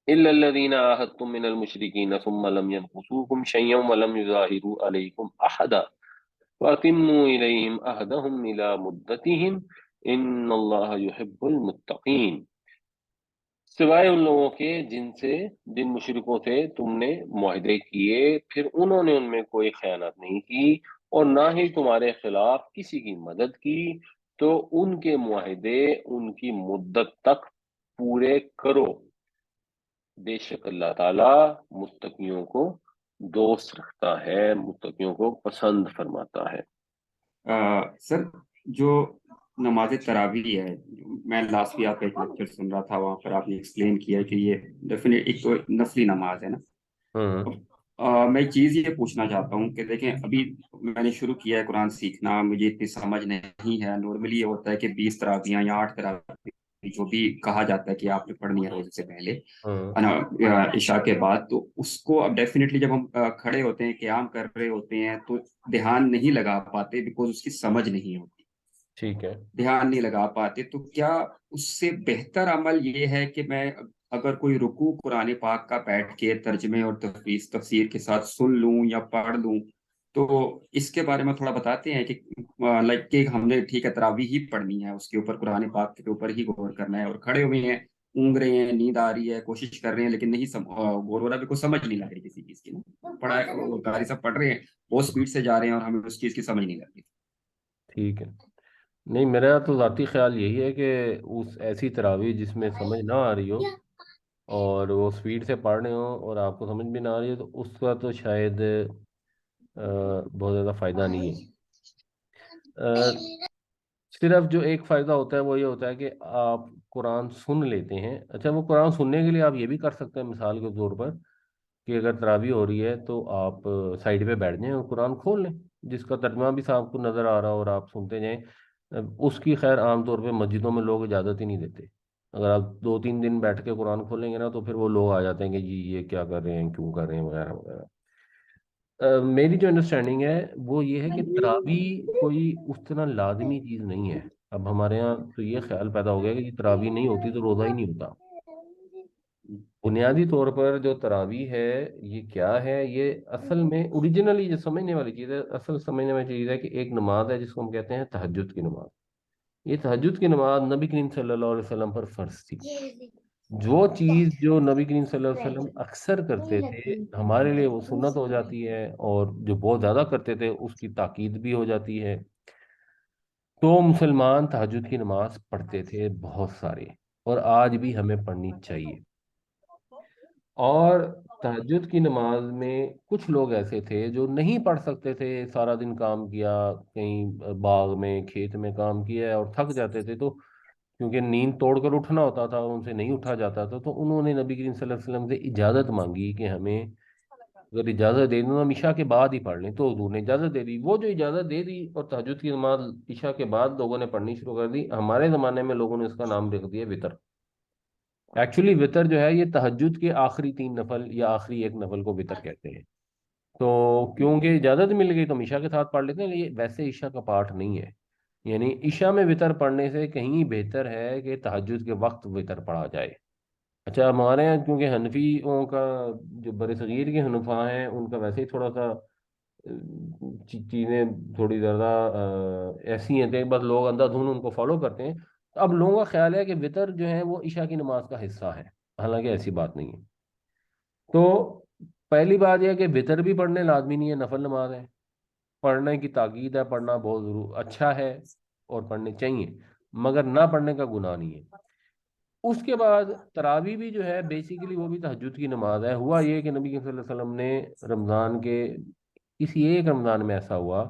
إِلَّا الَّذِينَ عَاهَدتُّم مِّنَ الْمُشْرِكِينَ ثُمَّ لَمْ يَنقُصُوكُمْ شَيْئًا وَلَمْ يُظَاهِرُوا عَلَيْكُمْ أَحَدًا فَأَتِمُّوا إِلَيْهِمْ عَهْدَهُمْ إِلَىٰ مُدَّتِهِمْ إِنَّ اللَّهَ يُحِبُّ الْمُتَّقِينَ. سوائے ان لوگوں کے جن مشرکوں سے تم نے معاہدے کیے، پھر انہوں نے ان میں کوئی خیانت نہیں کی اور نہ ہی تمہارے خلاف کسی کی مدد کی، تو ان کے معاہدے ان کی مدت تک پورے کرو. بے شک اللہ تعالیٰ متقیوں کو دوست رکھتا ہے، متقیوں کو پسند فرماتا ہے. سر، جو نماز تراویح ہے، میں لاسٹ بھی آپ کا ایک لیکچر سن رہا تھا، وہاں پر آپ نے ایکسپلین کیا کہ یہ ڈیفینیٹ ایک تو نفلی نماز ہے نا. میں ایک چیز یہ پوچھنا چاہتا ہوں کہ دیکھیں، ابھی میں نے شروع کیا ہے قرآن سیکھنا، مجھے اتنی سمجھ نہیں ہے. نارملی یہ ہوتا ہے کہ 20 تراویحاں یا 8 تراویح جو بھی کہا جاتا ہے کہ آپ نے پڑھنی ہے روزے سے پہلے عشاء کے بعد، تو اس کو اب ڈیفینیٹلی جب ہم کھڑے ہوتے ہیں، قیام کر رہے ہوتے ہیں، تو دھیان نہیں لگا پاتے بیکاز اس کی سمجھ نہیں ہوتی. ٹھیک ہے، دھیان نہیں لگا پاتے. تو کیا اس سے بہتر عمل یہ ہے کہ میں اگر کوئی رکوع قرآن پاک کا بیٹھ کے ترجمے اور تفسیر کے ساتھ سن لوں یا پڑھ لوں، تو اس کے بارے میں تھوڑا بتاتے ہیں کہ لائک کہ ہم نے ٹھیک ہے تراویح ہی پڑھنی ہے، اس کے اوپر قرآن پاک کے اوپر ہی غور کرنا ہے، اور کھڑے ہوئے ہیں، اونگ رہے ہیں، نیند آ رہی ہے، کوشش کر رہے ہیں، لیکن نہیں غور ہو رہا، کو سمجھ نہیں لگ رہی کسی چیز کی. پڑھا قاری صاحب پڑھ رہے ہیں، بہت سپیڈ سے جا رہے ہیں اور ہمیں اس چیز کی سمجھ نہیں لگ رہی. ٹھیک ہے. نہیں، میرا تو ذاتی خیال یہی ہے کہ اس ایسی تراویح جس میں سمجھ نہ آ رہی ہو اور وہ سپیڈ سے پڑھ رہے ہوں اور آپ کو سمجھ بھی نہ آ رہی ہے، تو اس کا تو شاید بہت زیادہ فائدہ نہیں ہے. صرف جو ایک فائدہ ہوتا ہے وہ یہ ہوتا ہے کہ آپ قرآن سن لیتے ہیں. اچھا، وہ قرآن سننے کے لیے آپ یہ بھی کر سکتے ہیں مثال کے طور پر کہ اگر تراویح ہو رہی ہے تو آپ سائڈ پہ بیٹھ جائیں اور قرآن کھول لیں، جس کا ترجمہ بھی صاحب کو نظر آ رہا ہو اور آپ سنتے جائیں. اس کی خیر عام طور پہ مسجدوں میں لوگ اجازت ہی نہیں دیتے. اگر آپ 2-3 دن بیٹھ کے قرآن کھولیں گے نا تو پھر وہ لوگ آ جاتے ہیں کہ جی یہ کیا کر رہے ہیں، کیوں کر رہے ہیں، وغیرہ وغیرہ۔ میری جو انڈرسٹینڈنگ ہے وہ یہ ہے کہ تراویح کوئی اس طرح لازمی چیز نہیں ہے۔ اب ہمارے یہاں تو یہ خیال پیدا ہو گیا کہ جی تراویح نہیں ہوتی تو روزہ ہی نہیں ہوتا۔ بنیادی طور پر جو تراویح ہے یہ کیا ہے، یہ اصل میں اوریجنلی جو سمجھنے والی چیز ہے، اصل سمجھنے والی چیز ہے کہ ایک نماز ہے جس کو ہم کہتے ہیں تہجد کی نماز۔ یہ تہجد کی نماز نبی کریم صلی اللہ علیہ وسلم پر فرض تھی۔ جو چیز جو نبی کریم صلی اللہ علیہ وسلم اکثر کرتے تھے ہمارے لیے وہ سنت ہو جاتی ہے، اور جو بہت زیادہ کرتے تھے اس کی تاکید بھی ہو جاتی ہے۔ تو مسلمان تہجد کی نماز پڑھتے تھے بہت سارے، اور آج بھی ہمیں پڑھنی چاہیے۔ اور تہجد کی نماز میں کچھ لوگ ایسے تھے جو نہیں پڑھ سکتے تھے، سارا دن کام کیا، کہیں باغ میں کھیت میں کام کیا اور تھک جاتے تھے، تو کیونکہ نیند توڑ کر اٹھنا ہوتا تھا، ان سے نہیں اٹھا جاتا تھا، تو انہوں نے نبی کریم صلی اللہ علیہ وسلم سے اجازت مانگی کہ ہمیں اگر اجازت دے دیں تو ہم عشاء کے بعد ہی پڑھ لیں، تو حضور نے اجازت دے دی۔ وہ جو اجازت دے دی اور تہجد کی نماز عشاء کے بعد لوگوں نے پڑھنی شروع کر دی، ہمارے زمانے میں لوگوں نے اس کا نام لکھ دیا وطر۔ ایکچولی وطر جو ہے یہ تہجد کے آخری 3 نفل یا آخری ایک نفل کو وطر کہتے ہیں۔ تو کیونکہ اجازت مل گئی تو ہم عشاء کے ساتھ پڑھ لیتے ہیں، یہ ویسے عشاء کا پارٹ نہیں ہے۔ یعنی عشاء میں وطر پڑھنے سے کہیں بہتر ہے کہ تہجد کے وقت وطر پڑھا جائے۔ اچھا ہمارے یہاں کیونکہ حنفیوں کا جو بر صغیر کے حنفاء ہیں ان کا ویسے ہی تھوڑا سا چیزیں تھوڑی زیادہ ایسی ہیں کہ بس لوگ اندھا دھند ان کو فالو کرتے ہیں۔ اب لوگوں کا خیال ہے کہ وطر جو ہے وہ عشاء کی نماز کا حصہ ہے، حالانکہ ایسی بات نہیں ہے۔ تو پہلی بات یہ ہے کہ وطر بھی پڑھنے لازمی نہیں ہے، نفل نماز ہے، پڑھنے کی تاکید ہے، پڑھنا بہت ضرور اچھا ہے اور پڑھنے چاہیے، مگر نہ پڑھنے کا گناہ نہیں ہے۔ اس کے بعد تراویح بھی جو ہے بیسیکلی وہ بھی تہجد کی نماز ہے۔ ہوا یہ کہ نبی صلی اللہ علیہ وسلم نے رمضان کے کسی ایک رمضان میں ایسا ہوا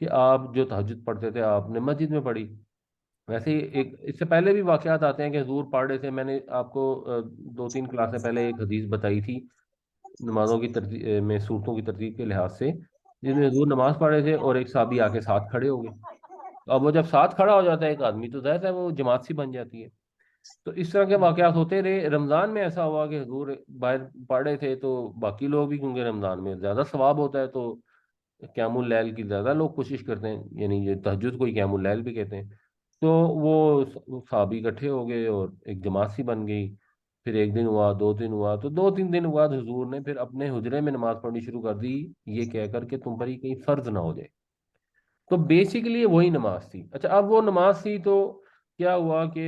کہ آپ جو تہجد پڑھتے تھے آپ نے مسجد میں پڑھی۔ ویسے ہی ایک اس سے پہلے بھی واقعات آتے ہیں کہ حضور پڑھ رہے تھے، میں نے آپ کو 2-3 کلاسیں پہلے ایک حدیث بتائی تھی نمازوں کی ترتیب میں، صورتوں کی ترتیب کے لحاظ سے، جس میں حضور نماز پڑھ رہے تھے اور ایک صحابی آ کے ساتھ کھڑے ہو گئے۔ اب وہ جب ساتھ کھڑا ہو جاتا ہے ایک آدمی تو ظاہر ہے وہ جماعت سی بن جاتی ہے۔ تو اس طرح کے واقعات ہوتے رہے۔ رمضان میں ایسا ہوا کہ حضور باہر پڑھ رہے تھے تو باقی لوگ بھی، کیونکہ رمضان میں زیادہ ثواب ہوتا ہے تو قیام اللیل کی زیادہ لوگ کوشش کرتے ہیں، یعنی یہ تہجد کو ہی قیام اللیل بھی کہتے ہیں۔ تو وہ صحابی اکٹھے ہو گئے اور ایک جماعت سی بن گئی۔ پھر ایک دن ہوا، 2 دن ہوا، تو 2-3 دن بعد حضور نے پھر اپنے حجرے میں نماز پڑھنی شروع کر دی، یہ کہہ کر کہ تم پر ہی کہیں فرض نہ ہو جائے۔ تو بیسیکلی وہی نماز تھی۔ اچھا اب وہ نماز تھی تو کیا ہوا کہ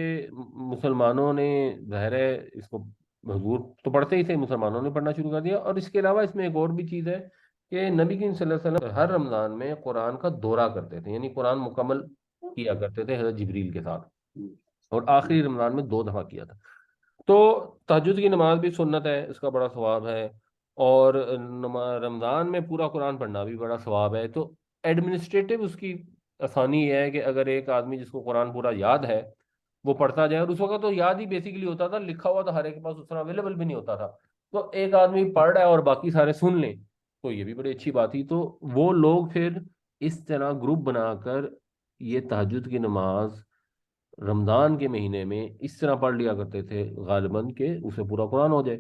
مسلمانوں نے، ظاہر ہے اس کو حضور تو پڑھتے ہی تھے، مسلمانوں نے پڑھنا شروع کر دیا۔ اور اس کے علاوہ اس میں ایک اور بھی چیز ہے کہ نبی کریم صلی اللہ علیہ وسلم ہر رمضان میں قرآن کا دورہ کرتے تھے، یعنی قرآن مکمل کیا کرتے تھے حضرت جبریل کے ساتھ، اور آخری رمضان میں 2 دفعہ کیا تھا۔ تو تہجد کی نماز بھی سنت ہے، اس کا بڑا ثواب ہے، اور رمضان میں پورا قرآن پڑھنا بھی بڑا ثواب ہے۔ تو ایڈمنسٹریٹو اس کی آسانی یہ ہے کہ اگر ایک آدمی جس کو قرآن پورا یاد ہے وہ پڑھتا جائے، اور اس وقت تو یاد ہی بیسیکلی ہوتا تھا، لکھا ہوا تو ہر ایک کے پاس اس طرح اویلیبل بھی نہیں ہوتا تھا، تو ایک آدمی پڑھ رہا ہے اور باقی سارے سن لیں تو یہ بھی بڑی اچھی بات تھی۔ تو وہ لوگ پھر اس طرح گروپ بنا کر یہ تہجد کی نماز رمضان کے مہینے میں اس طرح پڑھ لیا کرتے تھے غالباً کہ اسے پورا قرآن ہو جائے۔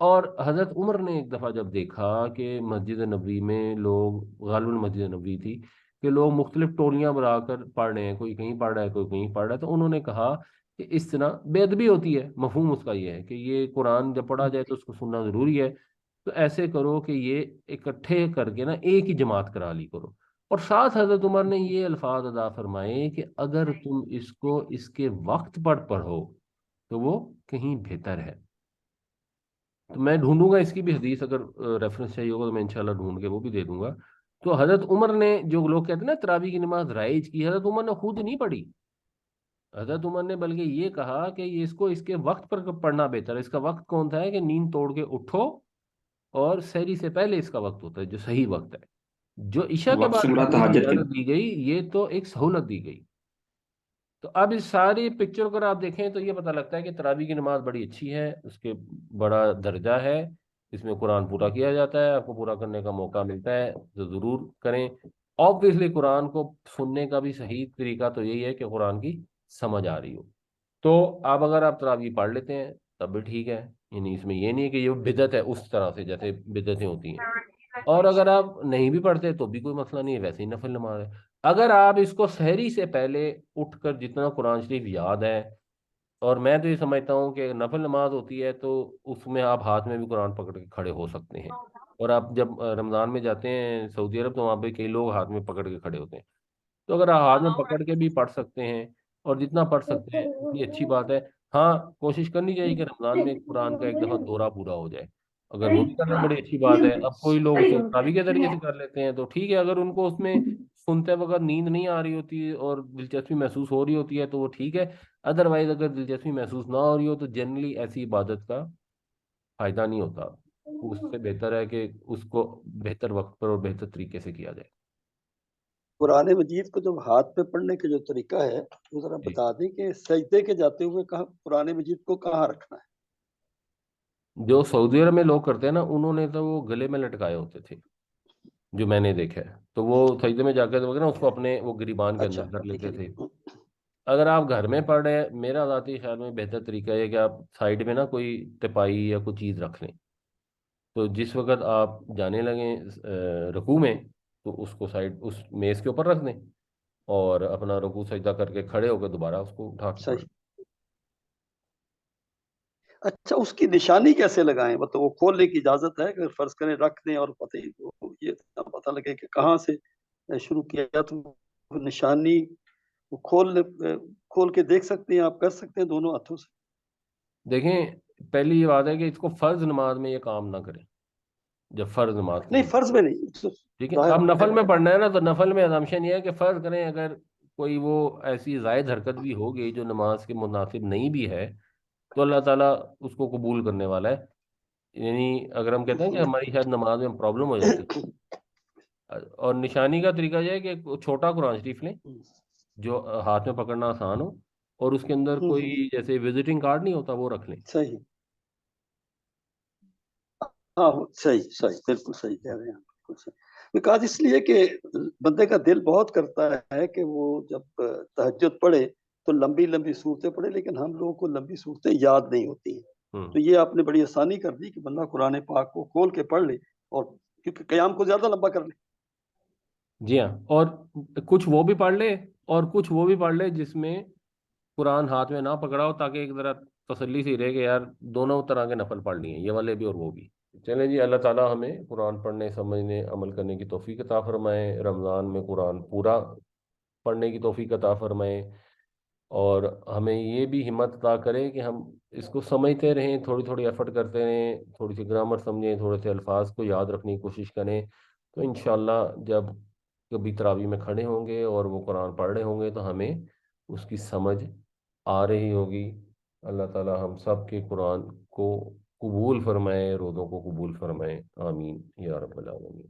اور حضرت عمر نے ایک دفعہ جب دیکھا کہ مسجد نبوی میں لوگ، غالباً مسجد نبوی تھی، کہ لوگ مختلف ٹولیاں بنا کر پڑھ رہے ہیں، کوئی کہیں پڑھ رہا ہے کوئی کہیں پڑھ رہا ہے، تو انہوں نے کہا کہ اس طرح بے ادبی ہوتی ہے۔ مفہوم اس کا یہ ہے کہ یہ قرآن جب پڑھا جائے تو اس کو سننا ضروری ہے، تو ایسے کرو کہ یہ اکٹھے کر کے نا ایک ہی جماعت کرا لی کرو۔ اور ساتھ حضرت عمر نے یہ الفاظ ادا فرمائے کہ اگر تم اس کو اس کے وقت پر پڑھو تو وہ کہیں بہتر ہے۔ تو میں ڈھونڈوں گا اس کی بھی حدیث، اگر ریفرنس چاہیے ہوگا تو میں انشاءاللہ ڈھونڈ کے وہ بھی دے دوں گا۔ تو حضرت عمر نے، جو لوگ کہتے ہیں نا تراویح کی نماز رائج کی، حضرت عمر نے خود نہیں پڑھی۔ حضرت عمر نے بلکہ یہ کہا کہ یہ اس کو اس کے وقت پر پڑھنا بہتر ہے۔ اس کا وقت کون تھا ہے کہ نیند توڑ کے اٹھو، اور سحری سے پہلے اس کا وقت ہوتا ہے جو صحیح وقت ہے۔ جو عشاء کے وقت سے بعد مراد پڑھنے کی تہجد کی۔ اجازت دی گئی یہ تو ایک سہولت دی گئی۔ تو اب اس ساری پکچر کو اگر آپ دیکھیں تو یہ پتہ لگتا ہے کہ تراویح کی نماز بڑی اچھی ہے، اس کے بڑا درجہ ہے، اس میں قرآن پورا کیا جاتا ہے، آپ کو پورا کرنے کا موقع ملتا ہے تو ضرور کریں۔ آبویسلی قرآن کو سننے کا بھی صحیح طریقہ تو یہی ہے کہ قرآن کی سمجھ آ رہی ہو۔ تو اب اگر آپ تراویح پڑھ لیتے ہیں تب بھی ٹھیک ہے، یعنی اس میں یہ نہیں ہے کہ یہ بدعت ہے اس طرح سے جیسے بدعتیں ہوتی ہیں، اور اگر آپ نہیں بھی پڑھتے تو بھی کوئی مسئلہ نہیں ہے، ویسے ہی نفل نماز ہے۔ اگر آپ اس کو سحری سے پہلے اٹھ کر جتنا قرآن شریف یاد ہے، اور میں تو یہ سمجھتا ہوں کہ نفل نماز ہوتی ہے تو اس میں آپ ہاتھ میں بھی قرآن پکڑ کے کھڑے ہو سکتے ہیں، اور آپ جب رمضان میں جاتے ہیں سعودی عرب تو وہاں پہ کئی لوگ ہاتھ میں پکڑ کے کھڑے ہوتے ہیں، تو اگر آپ ہاتھ میں پکڑ کے بھی پڑھ سکتے ہیں اور جتنا پڑھ سکتے ہیں اتنی اچھی بات ہے۔ ہاں، کوشش کرنی چاہیے کہ رمضان میں قرآن کا ایک دفعہ دورہ پورا ہو جائے، اگر وہ بھی کرنا بڑی اچھی بات ہے۔ اب کوئی لوگ اسے تراویح کے ذریعے سے کر لیتے ہیں تو ٹھیک ہے، اگر ان کو اس میں سنتے وقت نیند نہیں آ رہی ہوتی اور دلچسپی محسوس ہو رہی ہوتی ہے تو وہ ٹھیک ہے، ادروائز اگر دلچسپی محسوس نہ ہو رہی ہو تو جنرلی ایسی عبادت کا فائدہ نہیں ہوتا، اس سے بہتر ہے کہ اس کو بہتر وقت پر اور بہتر طریقے سے کیا جائے۔ قرآن مجید کو جب ہاتھ پہ پڑھنے کا جو طریقہ ہے وہ ذرا جی، بتا دیں کہ سجدے کے جاتے ہوئے کہاں قرآن مجید کو کہاں رکھنا ہے؟ جو سعودی عرب میں لوگ کرتے ہیں نا انہوں نے تو وہ گلے میں لٹکائے ہوتے تھے، جو میں نے دیکھا ہے، تو وہ سجدے میں جا کے نا اس کو اپنے وہ گریبان کے اچھا، اندر کر ٹھیک لیتے ہے تھے۔ جی۔ اگر آپ گھر میں پڑھ رہے ہیں میرا ذاتی خیال میں بہتر طریقہ یہ ہے کہ آپ سائڈ میں نا کوئی تپائی یا کوئی چیز رکھ لیں، تو جس وقت آپ جانے لگیں رکوع میں تو اس کو سائڈ اس میز کے اوپر رکھ دیں اور اپنا رکوع سجدہ کر کے کھڑے ہو کے دوبارہ اس کو اٹھا کے پڑھ صحیح۔ لیں۔ اچھا، اس کی نشانی کیسے لگائیں؟ مطلب وہ کھولنے کی اجازت ہے کہ فرض کریں رکھ دیں اور یہ پتہ لگے کہ کہاں سے شروع کیا تو وہ نشانی وہ کھول کے دیکھ سکتے ہیں، آپ کر سکتے ہیں دونوں ہاتھوں سے؟ دیکھیں، پہلی یہ بات ہے کہ اس کو فرض نماز میں یہ کام نہ کریں، جب فرض نماز کی نہیں، بات، فرض میں نہیں، ٹھیک ہے، ظاہر اب ہے۔ نفل میں پڑھنا ہے نا تو نفل میں assumption یہ ہے کہ فرض کریں اگر کوئی وہ ایسی زائد حرکت بھی ہو گئی جو نماز کے مناسب نہیں بھی ہے تو اللہ تعالیٰ اس کو قبول کرنے والا ہے، یعنی اگر ہم کہتے ہیں کہ ہماری شاید نماز میں پرابلم ہو جاتی، اور نشانی کا طریقہ یہ ہے کہ چھوٹا قرآن شریف لیں جو ہاتھ میں پکڑنا آسان ہو، اور اس کے اندر کوئی جیسے وزٹنگ کارڈ نہیں ہوتا وہ رکھ لیں۔ صحیح، ہاں صحیح صحیح، بالکل صحیح کہہ رہے ہیں آپ، بالکل صحیح۔ بکاز اس لیے کہ بندے کا دل بہت کرتا ہے کہ وہ جب تہجد پڑھے تو لمبی لمبی صورتیں پڑھے، لیکن ہم لوگوں کو لمبی صورتیں یاد نہیں ہوتی ہیں۔ ہوں، تو یہ آپ نے بڑی آسانی کر دی کہ بندہ قرآن پاک کو کھول کے پڑھ لے، اور کیونکہ قیام کو زیادہ لمبا کر لے۔ جی ہاں، اور کچھ وہ بھی پڑھ لے اور کچھ وہ بھی پڑھ لے جس میں قرآن ہاتھ میں نہ پکڑا ہو، تاکہ ایک ذرا تسلی سی رہے کہ یار دونوں طرح کے نفل پڑھ لیے ہیں، یہ والے بھی اور وہ بھی۔ چلیں جی، اللہ تعالیٰ ہمیں قرآن پڑھنے سمجھنے عمل کرنے کی توفیق عطا فرمائے، رمضان میں قرآن پورا پڑھنے کی توفیق عطا فرمائے، اور ہمیں یہ بھی ہمت عطا کرے کہ ہم اس کو سمجھتے رہیں، تھوڑی تھوڑی ایفرٹ کرتے رہیں، تھوڑی سی گرامر سمجھیں، تھوڑے سے الفاظ کو یاد رکھنے کی کوشش کریں، تو انشاءاللہ جب کبھی تراویح میں کھڑے ہوں گے اور وہ قرآن پڑھ رہے ہوں گے تو ہمیں اس کی سمجھ آ رہی ہوگی۔ اللہ تعالی ہم سب کے قرآن کو قبول فرمائے، روزوں کو قبول فرمائے، آمین یا رب العالمین۔